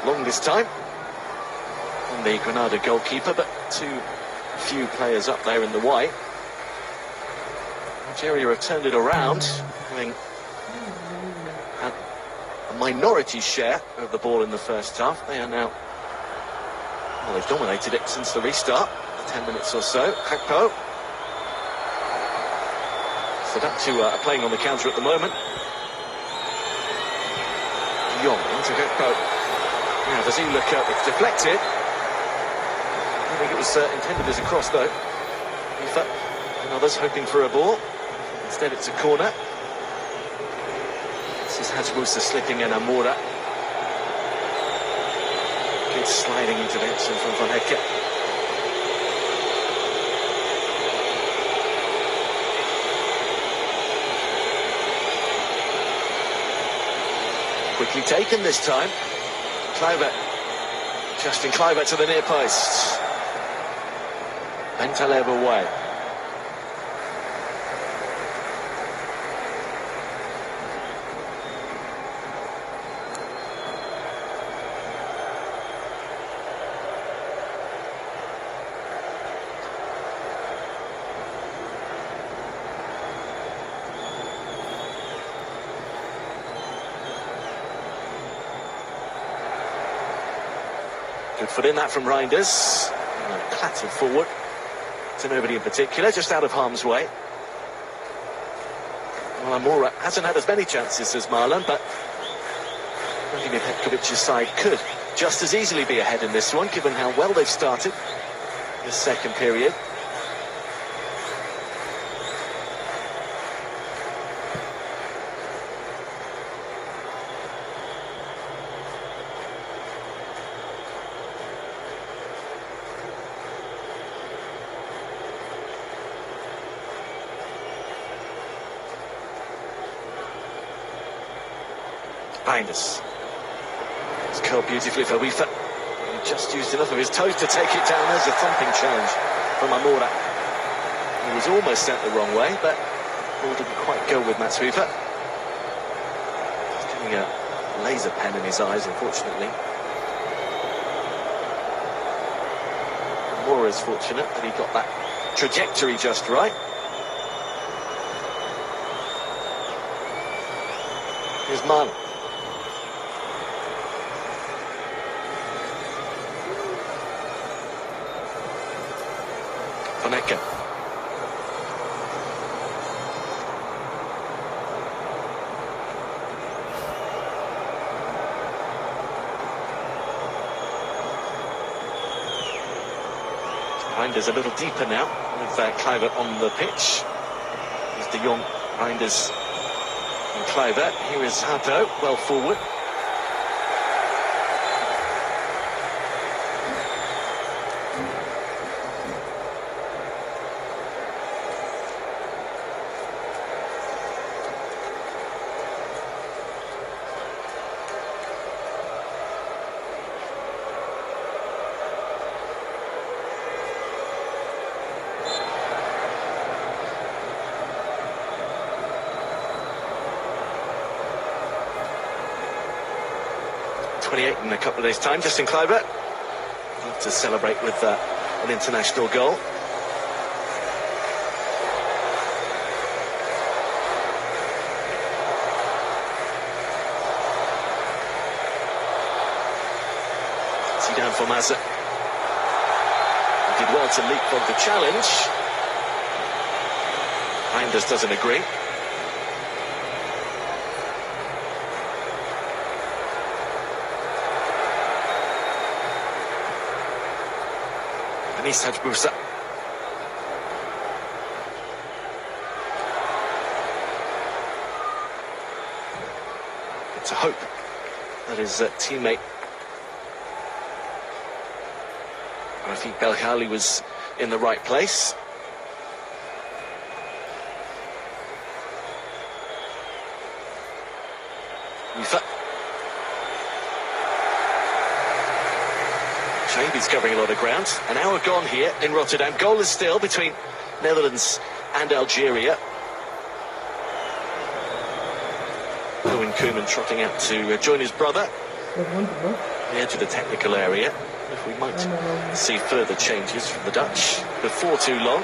Longest time on the Granada goalkeeper, but too few players up there in the white. Algeria have turned it around, having had a minority share of the ball in the first half. They are now, well, they've dominated it since the restart, 10 minutes or so. Gakpo. So that's who are playing on the counter at the moment. De Jong into Gakpo. Now, does he look up? It's deflected. I don't think it was intended as a cross, though. Rifa and others hoping for a ball. Instead, it's a corner. This is Hajmusa slipping in Amora. Good sliding intervention from Van Hecke. Quickly taken this time. Kluivert, Justin Kluivert to the near post. Bentaleb away. Good foot in that from Reinders. Clattered forward to nobody in particular, just out of harm's way. Well, Amora hasn't had as many chances as Marlon, but Vladimir Petkovic's side could just as easily be ahead in this one, given how well they've started this second period. Reinders. It's curled beautifully for Wifa. He just used enough of his toes to take it down. There's a thumping challenge from Amora. He was almost sent the wrong way, but the ball didn't quite go with Mats Wifa. He's getting a laser pen in his eyes, unfortunately. Amora's fortunate that he got that trajectory just right. Here's Marlon. Vaneka. Reinders a little deeper now with Kluivert on the pitch. Here's De Jong, Reinders and Kluivert. Here is Hato, well forward. In a couple of days' time, Justin Kluivert to celebrate with an international goal. Zidane for Mazza. He did well to leapfrog the challenge. Reinders doesn't agree. Nisaj Busa. It's a hope that his teammate Rafiq Belghali was in the right place. He's covering a lot of ground. An hour gone here in Rotterdam. Goal is still between Netherlands and Algeria. Owen Koeman trotting out to join his brother. The edge of the technical area. If we might see further changes from the Dutch before too long.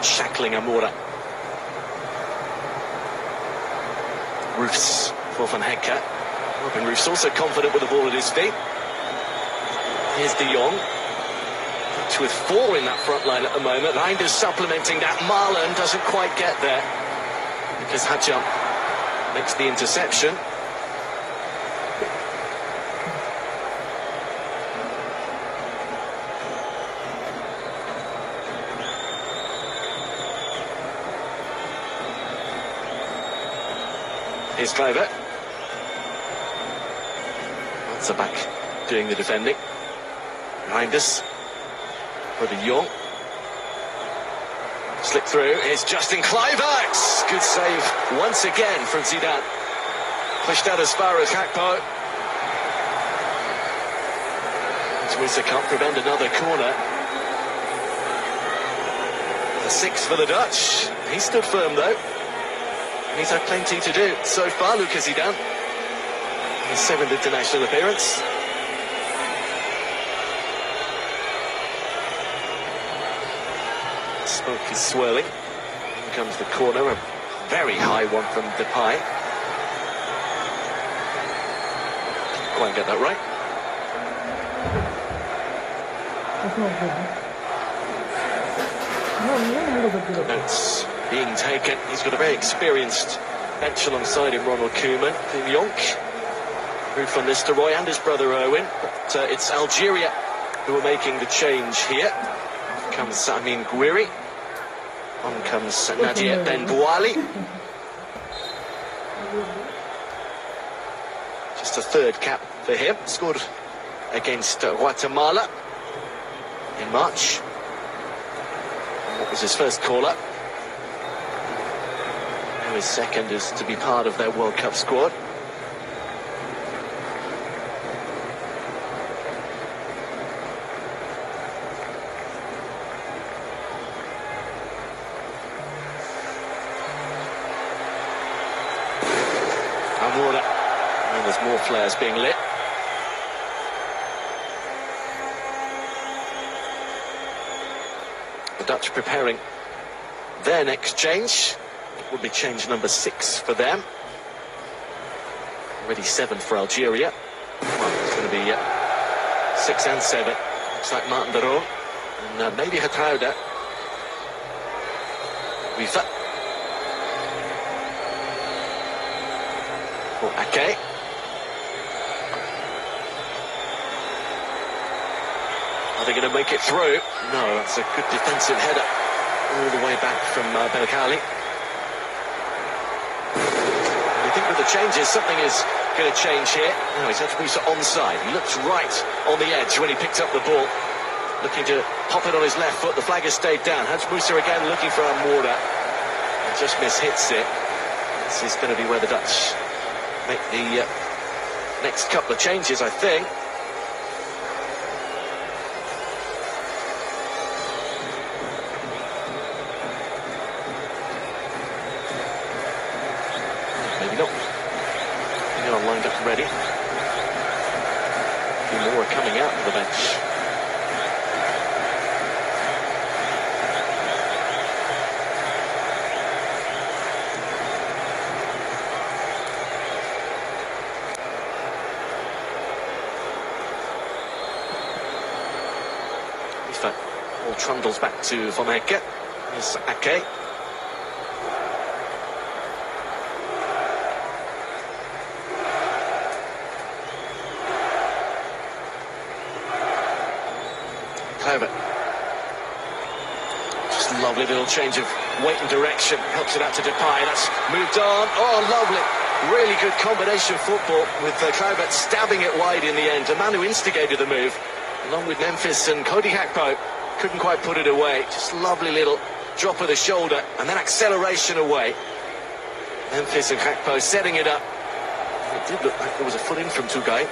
Shackling Amora. Roofs for Van Hecke. Robin Roofs also confident with the ball at his feet. Here's De Jong. With 4 in that front line at the moment. Reinders supplementing that. Marlon doesn't quite get there because Hajam makes the interception. Here's Kluivert. That's back doing the defending. Reinders for De Jong. Slip through. Here's Justin Kluivert. Good save once again from Zidane. Pushed out as far as Gakpo. Twisa can't prevent another corner. The 6th for the Dutch. He stood firm though. He's had plenty to do so far, Lucas Zidane. His 7th international appearance. Smoke is swirling. In comes the corner, a very high one from Depay. Didn't quite get that right. Notes being taken. He's got a very experienced bench alongside him, Ronald Koeman. Yonk, Ruud van Nistelrooy and his brother Owen. But it's Algeria who are making the change here. Comes Samin Gouiri. On comes Nadia Ben Bouali. Just a third cap for him. Scored against Guatemala in March. What was his first call-up? Now his second is to be part of their World Cup squad. And there's more flares being lit. The Dutch preparing their next change. It will be change number 6 for them. Already 7 for Algeria. Well, it's going to be 6 and 7. Looks like Martin de Roon. And maybe Gertruida. Riva. For Ake. Are they going to make it through? No, that's a good defensive header. All the way back from Belkali. I think with the changes, something is going to change here. No, he's Musa onside. He looked right on the edge when he picked up the ball. Looking to pop it on his left foot. The flag has stayed down. Musa again looking for Amora. And just mishits it. This is going to be where the Dutch make the next couple of changes, I think. Maybe not. They're all lined up and ready. A few more are coming out of the bench. All trundles back to Van Hecke. Here's Ake. Clever. Just a lovely little change of weight and direction. Helps it out to Depay. That's moved on. Oh, lovely. Really good combination football with Kluivert stabbing it wide in the end. The man who instigated the move, along with Memphis and Cody Gakpo, couldn't quite put it away. Just lovely little drop of the shoulder and then acceleration away. Memphis and Gakpo setting it up. And it did look like there was a foot in from Tugay.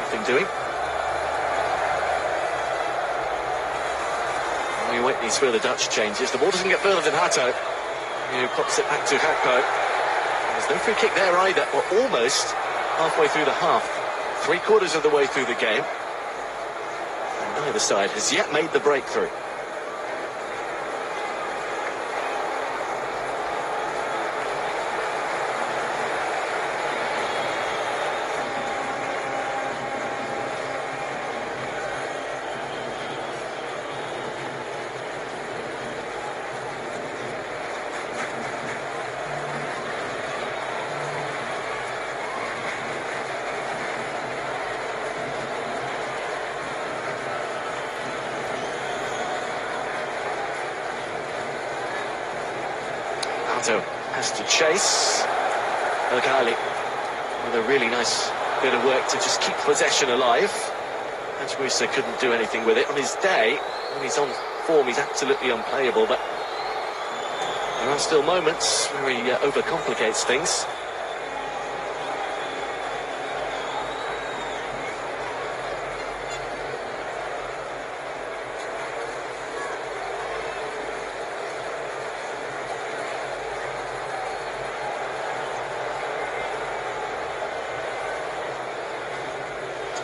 Nothing doing. We wait these further Dutch changes. The ball doesn't get further than Hato, who pops it back to Gakpo. There's no free kick there either. Or almost halfway through the half. 3/4 of the way through the game. And neither side has yet made the breakthrough. Has to chase. Belkali with a really nice bit of work to just keep possession alive. Musa couldn't do anything with it. On his day, when he's on form, he's absolutely unplayable, but there are still moments where he overcomplicates things.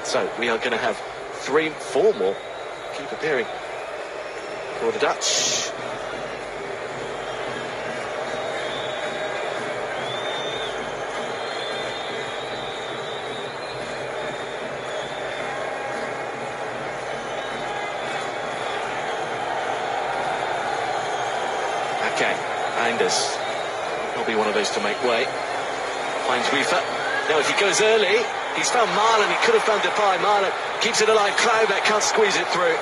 So we are going to have 4 more keep appearing for the Dutch. Okay, Anders will be one of those to make way. Finds Wiefer. Now if he goes early, he's found Marlon. He could have found Depay. Marlon keeps it alive. Klauber can't squeeze it through.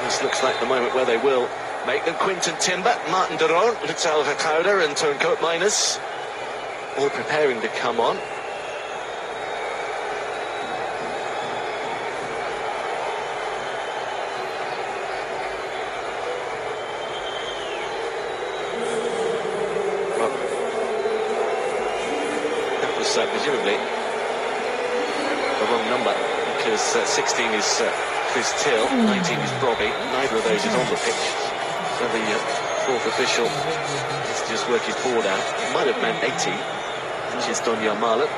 This looks like the moment where they will make them. Quinten Timber, Martin de Roon, Lutzal Verkouder and Toon Koopmeiners all preparing to come on. Well, that was presumably the wrong number, because 16 is Chris Till, 19 is Robbie. Neither of those is on the pitch. So the fourth official has to just work his board out. It might have meant 18, which is Donjan Marlon.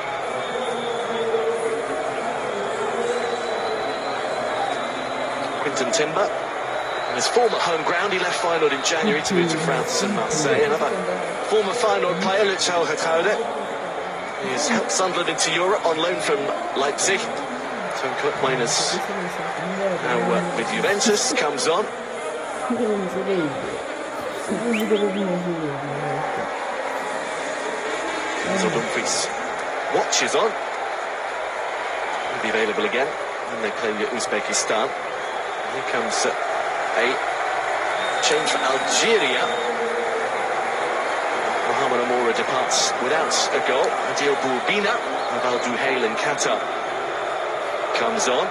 Quinten Timber. On his former home ground, he left Feyenoord in January to move to France and Marseille. Another former Feyenoord player, Lutzal Verkouder. He's helped Sunderland into Europe on loan from Leipzig. Toon Koopmeiners now with Juventus comes on. Dumfries watches on. He'll be available again when they play Uzbekistan. Here comes a change for Algeria. Mohamed Amoura departs without a goal. Adil Bourbina of Al Duhail in Qatar comes on.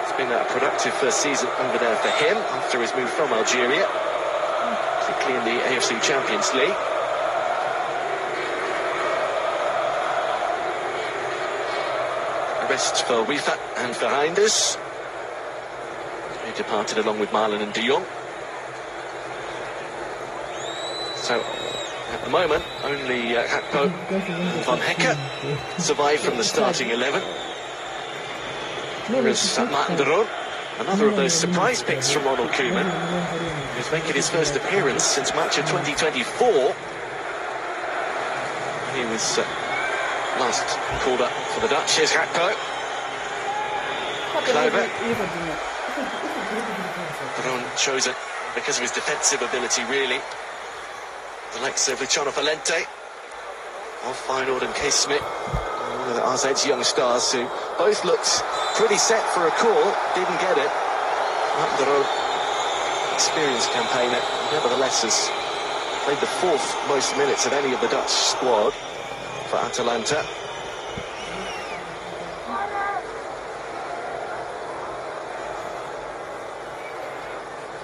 It's been a productive first season over there for him after his move from Algeria, particularly in the AFC Champions League. Rest for Wiefer and for Reinders. They departed along with Marlon and de Jong. So, at the moment, only Gakpo and Van Hekke survive from the starting 11. Whereas Martin de Roon, another of those surprise picks from Ronald Koeman, who's making his first appearance since March of 2024. He was last called up for the Dutch. Here's Gakpo. Klauber. De Roon chosen because of his defensive ability, really. The likes of Luciano Valente, of Feyenoord and Kees Smit, one of the AZ's young stars who both looked pretty set for a call, didn't get it. Martin de Roon, experienced campaigner, nevertheless has played the 4th most minutes of any of the Dutch squad for Atalanta.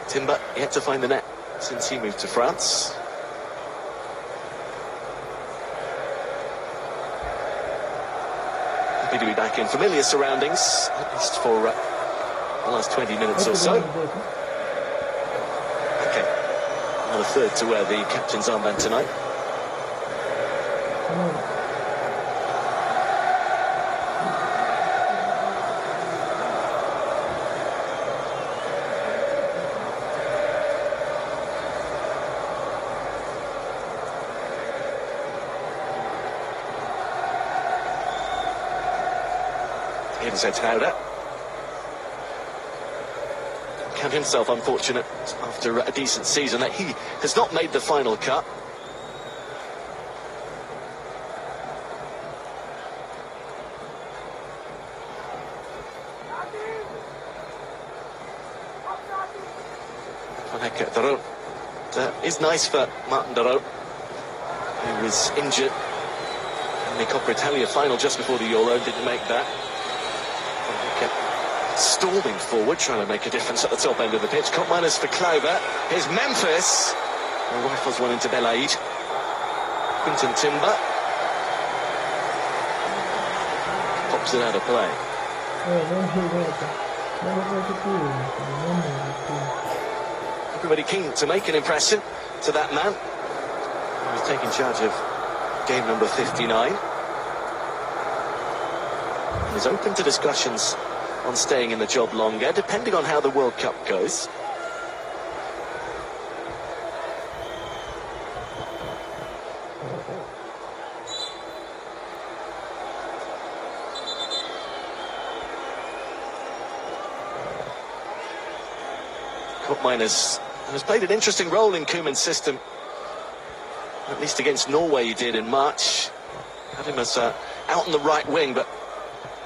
Timber yet to find the net since he moved to France. Happy to be back in familiar surroundings, at least for the last 20 minutes or so. Okay, another third to wear the captain's armband tonight. Here's Verkouder. Count himself unfortunate after a decent season that he has not made the final cut. Van Hekke, de Roon. It is nice for Martin de Roon, who was injured in the Coppa Italia final just before the Euro, didn't make that. Storming forward, trying to make a difference at the top end of the pitch. Koopmeiners for Klauber. Here's Memphis. And rifles one into Belaid. Quinten Timber. Pops it out of play. Everybody keen to make an impression to that man who was taking charge of game number 59. He's open to discussions on staying in the job longer, depending on how the World Cup goes. Koopmeiners has played an interesting role in Koeman's system. At least against Norway he did in March. Had him as out on the right wing, but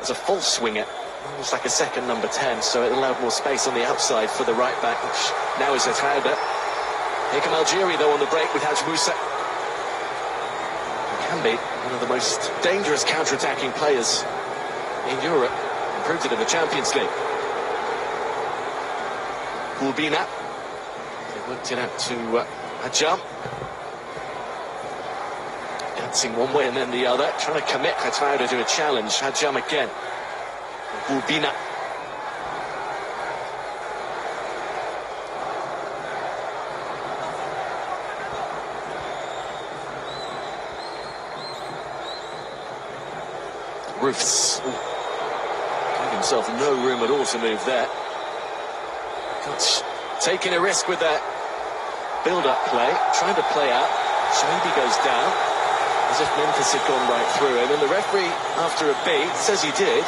as a false winger. Almost like a second number 10, so it allowed more space on the outside for the right back, which now is Hetauda. Here come Algeria, though, on the break with Haj Moussa. Can be one of the most dangerous counter-attacking players in Europe. Improved it in the Champions League. Gulbina. They worked it out to Hajam. Dancing one way and then the other. Trying to commit Hetauda to a challenge. Hajam again. Gulbina. Roofs. Gave himself no room at all to move there. Koch taking a risk with that build-up play, trying to play out. Shaibi goes down, as if Memphis had gone right through him, and the referee, after a beat, says he did.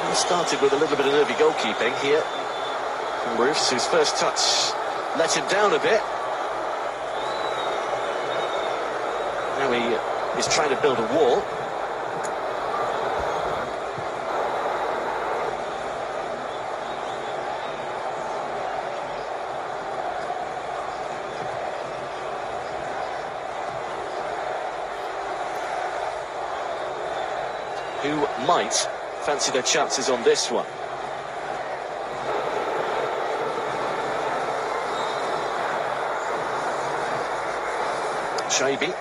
He started with a little bit of nervy goalkeeping here from Roofs, whose first touch let him down a bit. Now he is trying to build a wall. Who might fancy their chances on this one? Shaibi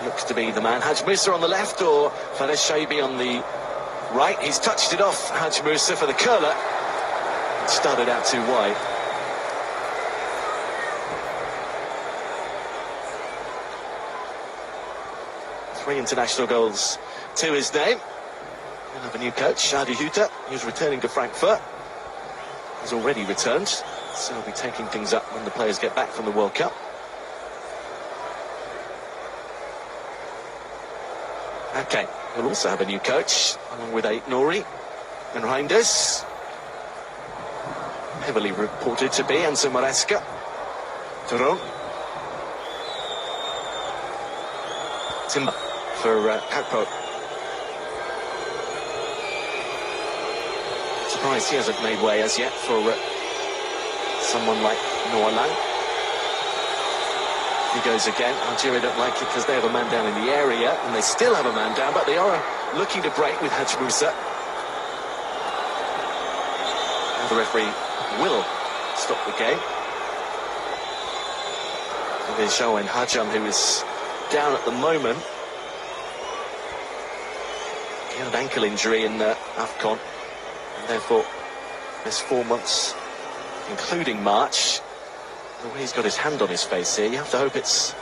looks to be the man. Haj Moussa on the left, or Fares Shaibi on the right. He's touched it off, Haj Moussa, for the curler. It started out too wide. Three international goals to his name. We'll have a new coach, Shadi Huta, who's returning to Frankfurt. He's already returned, so he'll be taking things up when the players get back from the World Cup. Okay, we'll also have a new coach, along with Ait Nouri and Reinders. Heavily reported to be Enzo Maresca. Turon. Timber for Kakpo. Surprised he hasn't made way as yet for someone like Noah Lang. He goes again. Algeria don't like it because they have a man down in the area, and they still have a man down, but they are looking to break with Haj Moussa. And the referee will stop the game. And there's Joen Hajam, who is down at the moment. He had an ankle injury in AFCON, and therefore missed 4 months, including March. The way he's got his hand on his face here, you have to hope it's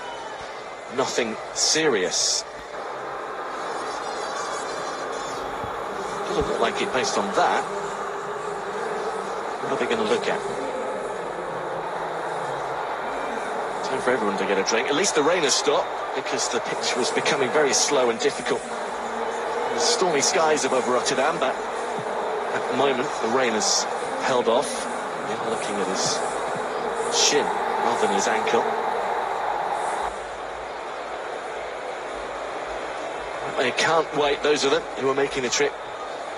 nothing serious. Doesn't look like it based on that. What are they going to look at? Time for everyone to get a drink. At least the rain has stopped, because the pitch was becoming very slow and difficult. There's stormy skies above Rotterdam, but at the moment the rain has held off. Yeah, looking at his shin rather than his ankle. They can't wait, those of them who are making the trip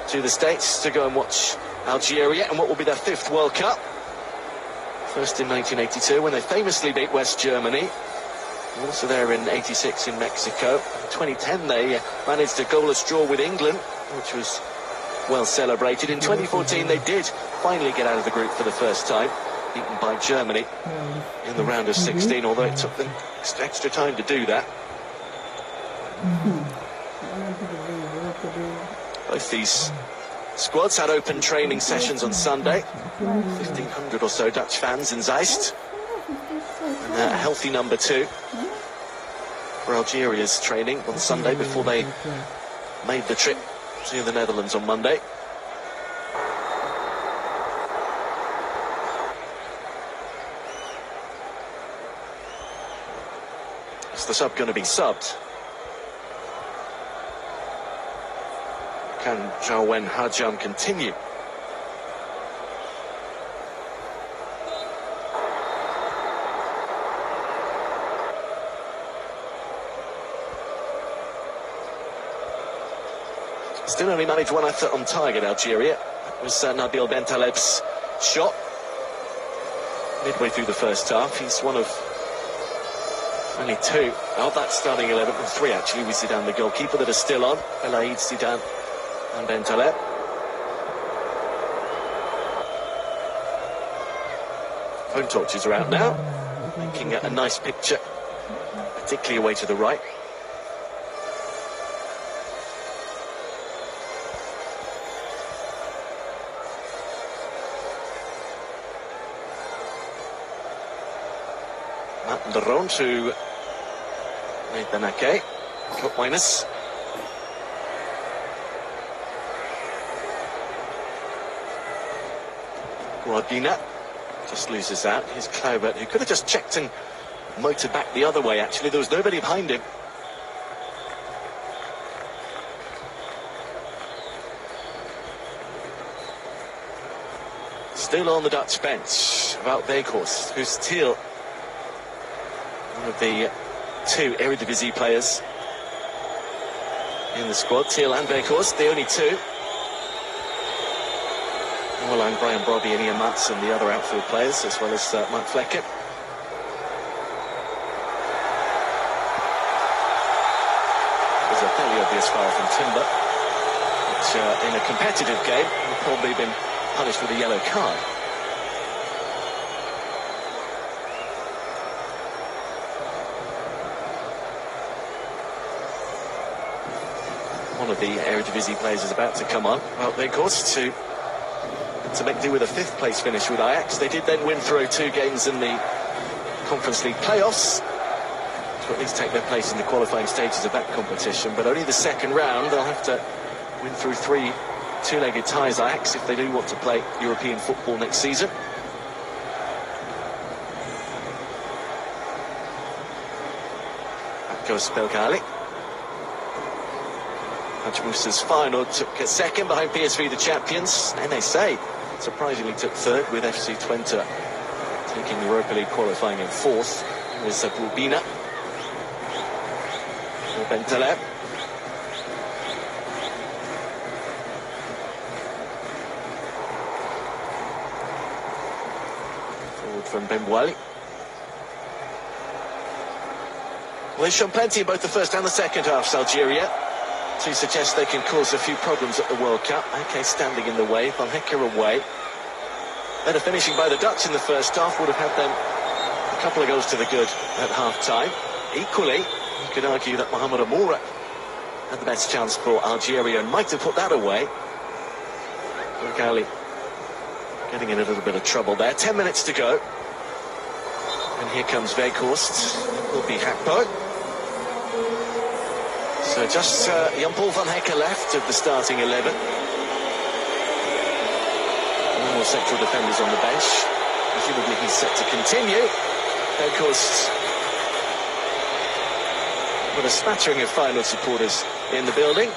to the States, to go and watch Algeria and what will be their 5th World Cup. First in 1982, when they famously beat West Germany. Also there in 86 in Mexico. In 2010 they managed a goalless draw with England, which was well celebrated. In 2014 they did finally get out of the group for the first time, beaten by Germany in the round of 16, although it took them extra time to do that. Both these squads had open training sessions on Sunday. 1,500 or so Dutch fans in Zeist, and a healthy number 2. for Algeria's training on Sunday before they made the trip to the Netherlands on Monday. Is the sub going to be subbed? Can Zhao Wen Hajian continue? Still only managed one effort on target, Algeria. It was Nabil Bentaleb's shot midway through the first half. He's one of only two of that starting 11, and three actually with Zidane, the goalkeeper, that are still on. Belaid, Zidane and Bentaleb. Phone torches are out now, making a nice picture, particularly away to the right. Ron to Nathan Ake, Cup minus. Guardina just loses out. Here's Claubert, who could have just checked and motored back the other way, actually. There was nobody behind him. Still on the Dutch bench, Wout Weghorst, who's still one of the two Eredivisie players in the squad. Thiel and Weghorst, the only two. Moorline, Brian Brobby and Ian Matson, the other outfield players, as well as Mark Flecken. There's a fairly obvious foul from Timber, which in a competitive game would probably been punished with a yellow card. One of the Eredivisie players is about to come on. Well, Weghorst to make do with a fifth place finish with Ajax. They did then win through 2 games in the Conference League playoffs to at least take their place in the qualifying stages of that competition, but only the second round. They'll have to win through 3 two-legged ties, Ajax, if they do want to play European football next season. That goes Belgali. Musa's final took a second behind PSV, the champions. NSA surprisingly took third, with FC Twente taking Europa League qualifying in fourth. There's Bulbina. Bentaleb. Forward from Bembouali. Well, they've shown plenty in both the first and the second halves, Algeria, to suggest they can cause a few problems at the World Cup. Okay, standing in the way, Van Hecker away. Better finishing by the Dutch in the first half would have had them a couple of goals to the good at half-time. Equally, you could argue that Mohamed Amoura had the best chance for Algeria and might have put that away. Belgali getting in a little bit of trouble there. 10 minutes to go. And here comes Weghorst. It will be Hakpo. So just Jan-Paul van Hecker left of the starting 11. No more central defenders on the bench. Presumably he's set to continue. Weghorst with a smattering of final supporters in the building.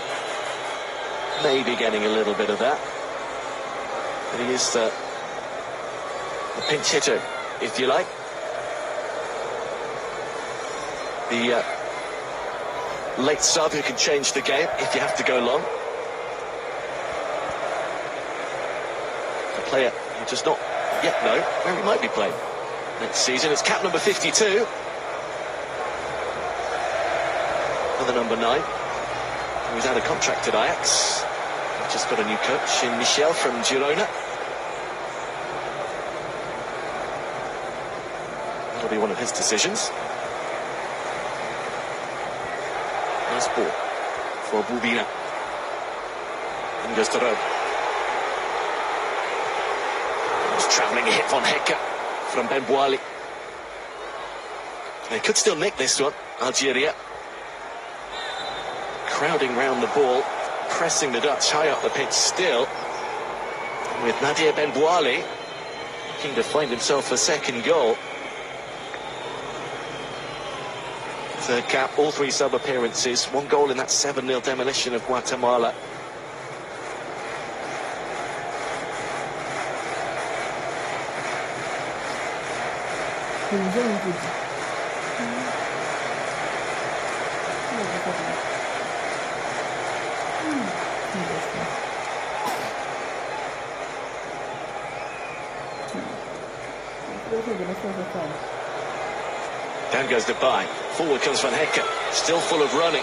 Maybe getting a little bit of that. But he is the pinch hitter, if you like. The late sub who can change the game if you have to go long. The player who does not yet know where he might be playing next season. It's cap number 52. Another number 9. Who's out of contract at Ajax. We've just got a new coach in Michel from Girona. That'll be one of his decisions. Nice ball for Bulbina. And goes to Rob. It's travelling a hit on Hecker from Bembouali. They could still nick this one, Algeria. crowding round the ball, pressing the Dutch high up the pitch still. With Nadir Ben Bouali looking to find himself a second goal. Third cap, all 3 sub appearances, 1 goal in that 7-0 demolition of Guatemala. Down goes the bye. Forward comes Van Hekken, still full of running.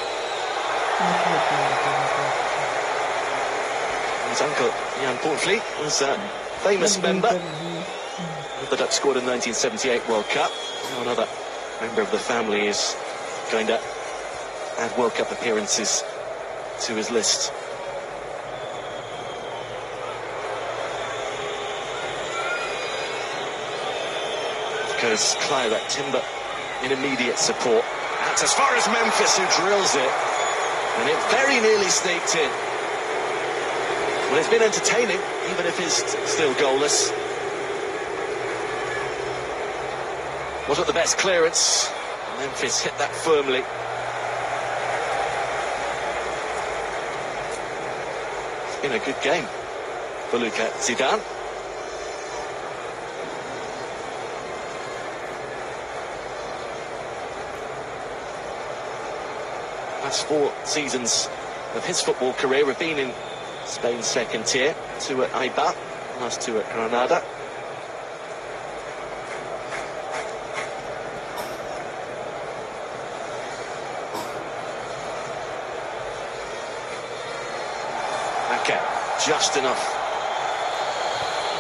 His uncle, Jan Poortvliet, was a famous member of the Dutch squad in the 1978 World Cup. Now another member of the family is going to add World Cup appearances to his list. Goes Clive at Timber in immediate support. That's as far as Memphis, who drills it. And it very nearly sneaked in. Well, it's been entertaining, even if it's still goalless. Wasn't the best clearance. Memphis hit that firmly. It's been a good game for Luka Zidane. Last 4 seasons of his football career have been in Spain's second tier. 2 at Eibar, last 2 at Granada. Okay, just enough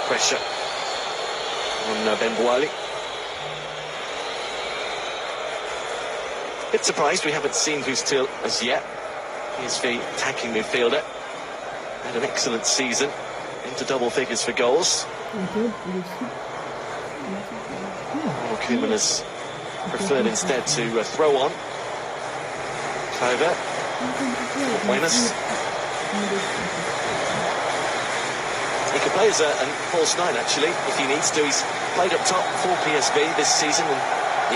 pressure on Ben Bouali. Bit surprised we haven't seen Bustil as yet. He's the attacking midfielder. Had an excellent season, into double figures for goals. Koeman has preferred instead to throw on. Clover. Buenas. He could play as a false 9 actually, if he needs to. He's played up top for PSV this season in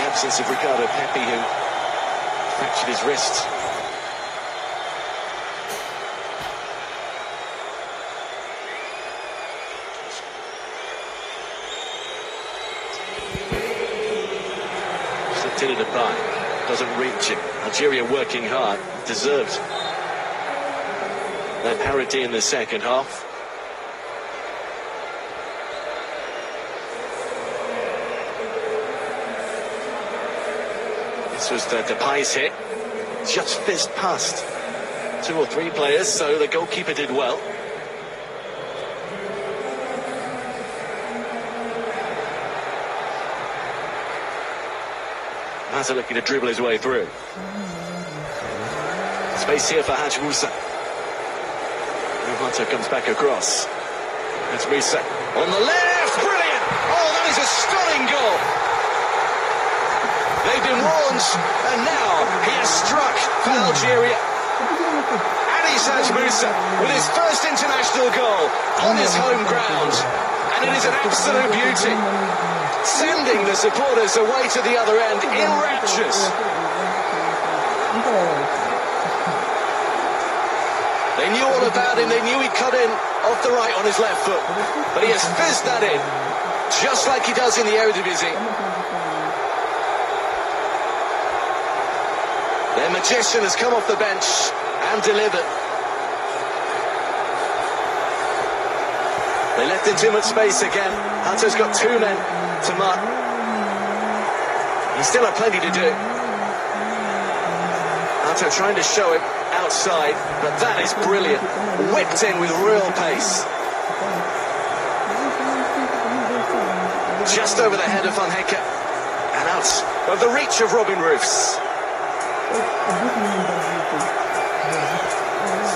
the absence of Ricardo Pepi, who fractured his wrist. Slipped in at a bye. Doesn't reach it. Algeria working hard. Deserved their parity in the second half. This was the Depay's hit, just fizzed past 2 or 3 players, so the goalkeeper did well. Mazza looking to dribble his way through. Space here for Haj Musa. Hunter comes back across. That's Musa on the left, brilliant! Oh, that is a stunning goal! They've been warned, and now he has struck for Algeria. Anis Haj Musa with his first international goal on his home ground. And it is an absolute beauty. Sending the supporters away to the other end in raptures. They knew all about him, they knew he'd cut in off the right on his left foot. But he has fizzed that in, just like he does in the Eredivisie. Their magician has come off the bench and delivered. They left in too much space again. Hunter's got 2 men to mark. He still had plenty to do. Hunter trying to show it outside, but that is brilliant. Whipped in with real pace. Just over the head of Van Hekken and out of the reach of Robin Roofs.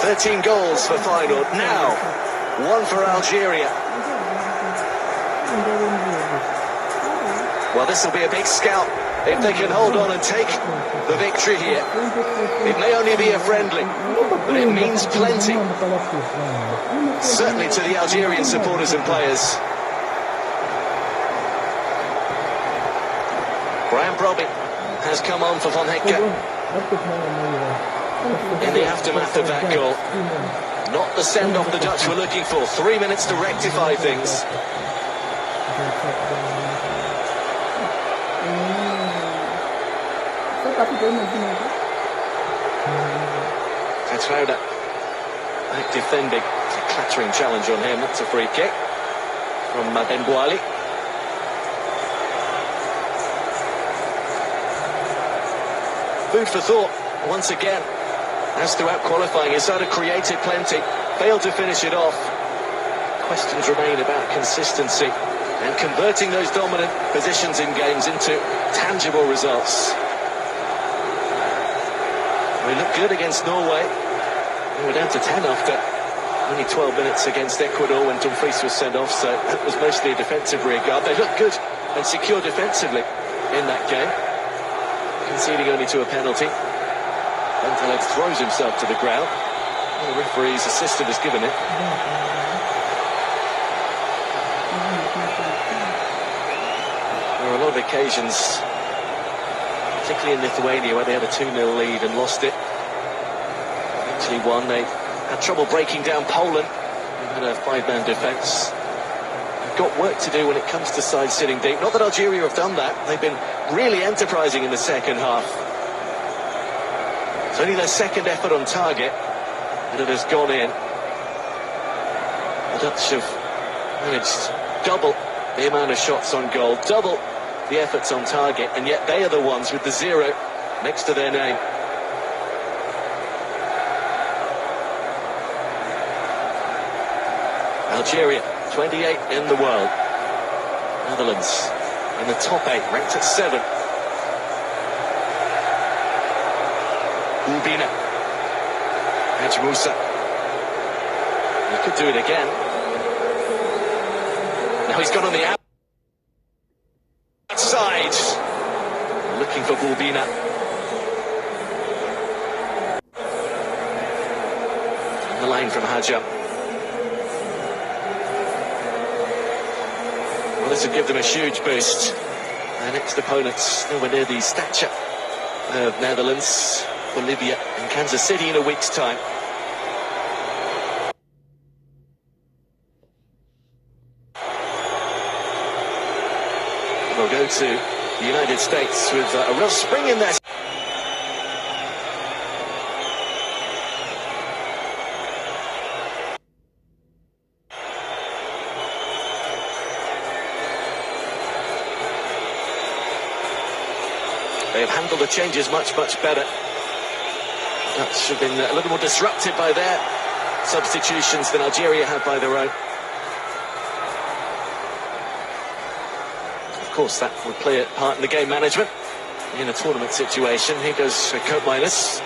13 goals for final. Now, 1 for Algeria. Well, this will be a big scalp if they can hold on and take the victory here. It may only be a friendly, but it means plenty, certainly to the Algerian supporters and players. Brian Brobby has come on for Van Hecke in the aftermath of that goal. Not the send-off the Dutch were looking for. 3 minutes to rectify things. Katrauda back defending. It's a clattering challenge on him. That's a free kick from Ben Boali. Food for thought once again. As throughout qualifying, his side have created plenty, failed to finish it off. Questions remain about consistency and converting those dominant positions in games into tangible results. We looked good against Norway. We were down to 10 after only 12 minutes against Ecuador when Dumfries was sent off, so that was mostly a defensive regard. They looked good and secure defensively in that game, conceding only to a penalty. Bentaleb throws himself to the ground. The referee's assistant has given it. There were a lot of occasions, particularly in Lithuania, where they had a 2-0 lead and lost it. Eventually won. They had trouble breaking down Poland. They had a 5-man defence. They've got work to do when it comes to sides sitting deep. Not that Algeria have done that. They've been really enterprising in the second half. It's only their second effort on target, and it has gone in. The Dutch have managed double the amount of shots on goal, double the efforts on target, and yet they are the ones with the 0 next to their name. Algeria, 28 in the world. Netherlands in the top 8, ranked at 7. Ubina. Haj Moussa. He could do it again. Now he's got on the outside. Looking for Bulbina. On the line from Haja. Well, this would give them a huge boost. Their next opponents nowhere near the stature of Netherlands, Bolivia and Kansas City in a week's time. We'll go to the United States with a real spring in there. They've handled the changes much better. Dutch have been a little more disrupted by their substitutions than Algeria have by their own. Of course, that would play a part in the game management in a tournament situation. Here goes Cope Minus.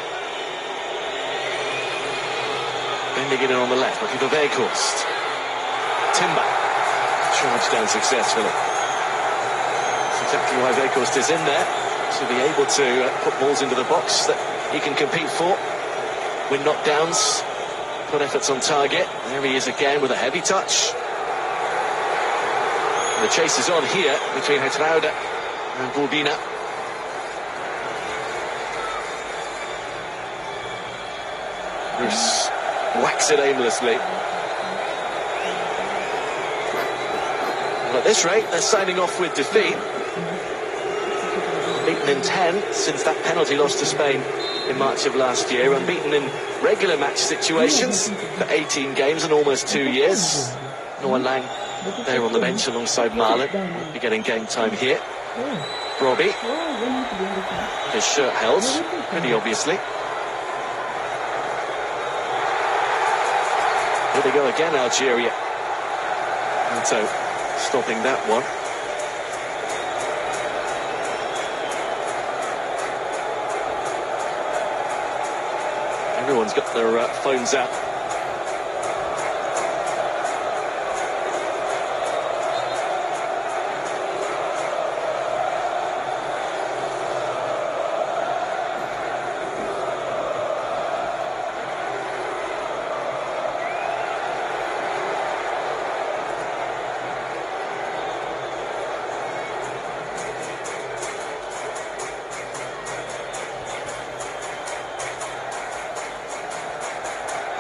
Bending it in on the left, looking for Weghorst. Timber. Charged down successfully. That's exactly why Weghorst is in there, to be able to put balls into the box that he can compete for, win knockdowns, put efforts on target. There he is again with a heavy touch. And the chase is on here between Katrauda and Bulbina. Bruce whacks it aimlessly. Well, at this rate, they're signing off with defeat. Beaten in 10 since that penalty loss to Spain in March of last year. Unbeaten in regular match situations for 18 games and almost 2 years. Noah Lang there on the bench alongside Marlon. Won't be getting game time here. Brobby. His shirt held, pretty obviously. Here they go again, Algeria. And so, stopping that one. Everyone's got their phones out.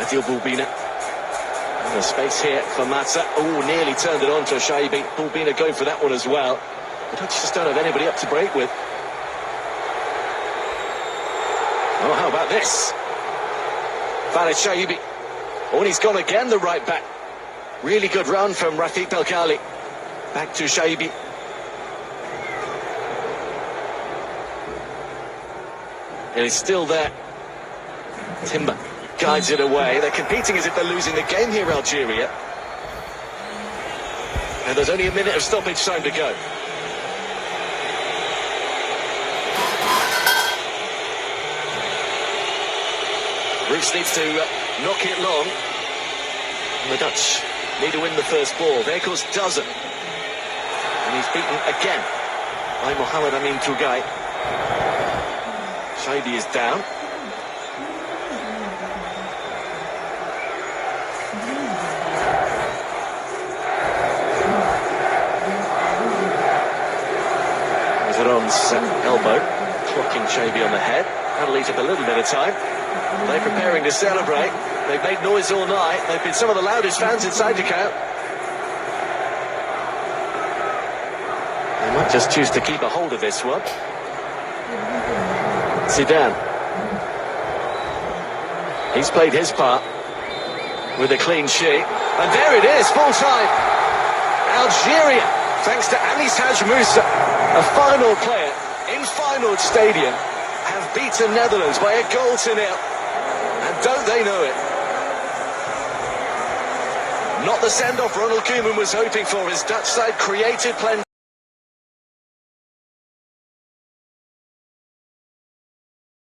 Adil Bulbina. And the space here for Mata. Oh, nearly turned it on to Shaibi. Bulbina going for that one as well. The Dutch just don't have anybody up to break with. Oh, how about this? Farid Shaibi. Oh, and he's gone again, the right back. Really good run from Rafiq Belkali. Back to Shaibi. It is still there. Timber guides it away. They're competing as if they're losing the game here, Algeria. And there's only a minute of stoppage time to go. Bruce needs to knock it long. And the Dutch need to win the first ball. Veikos doesn't. And he's beaten again by Mohamed Amin Tougai. Shaibi is down. Zeron's elbow, clocking Shaibi on the head. That'll eat up a little bit of time. They're preparing to celebrate. They've made noise all night. They've been some of the loudest fans inside the camp. They might just choose to keep a hold of this one. Zidane. He's played his part with a clean sheet. And there it is, full time. Algeria, thanks to Anis Haj Moussa, a final player in Feyenoord Stadium, have beaten Netherlands by 1-0. And don't they know it? Not the send-off Ronald Koeman was hoping for. His Dutch side created plenty.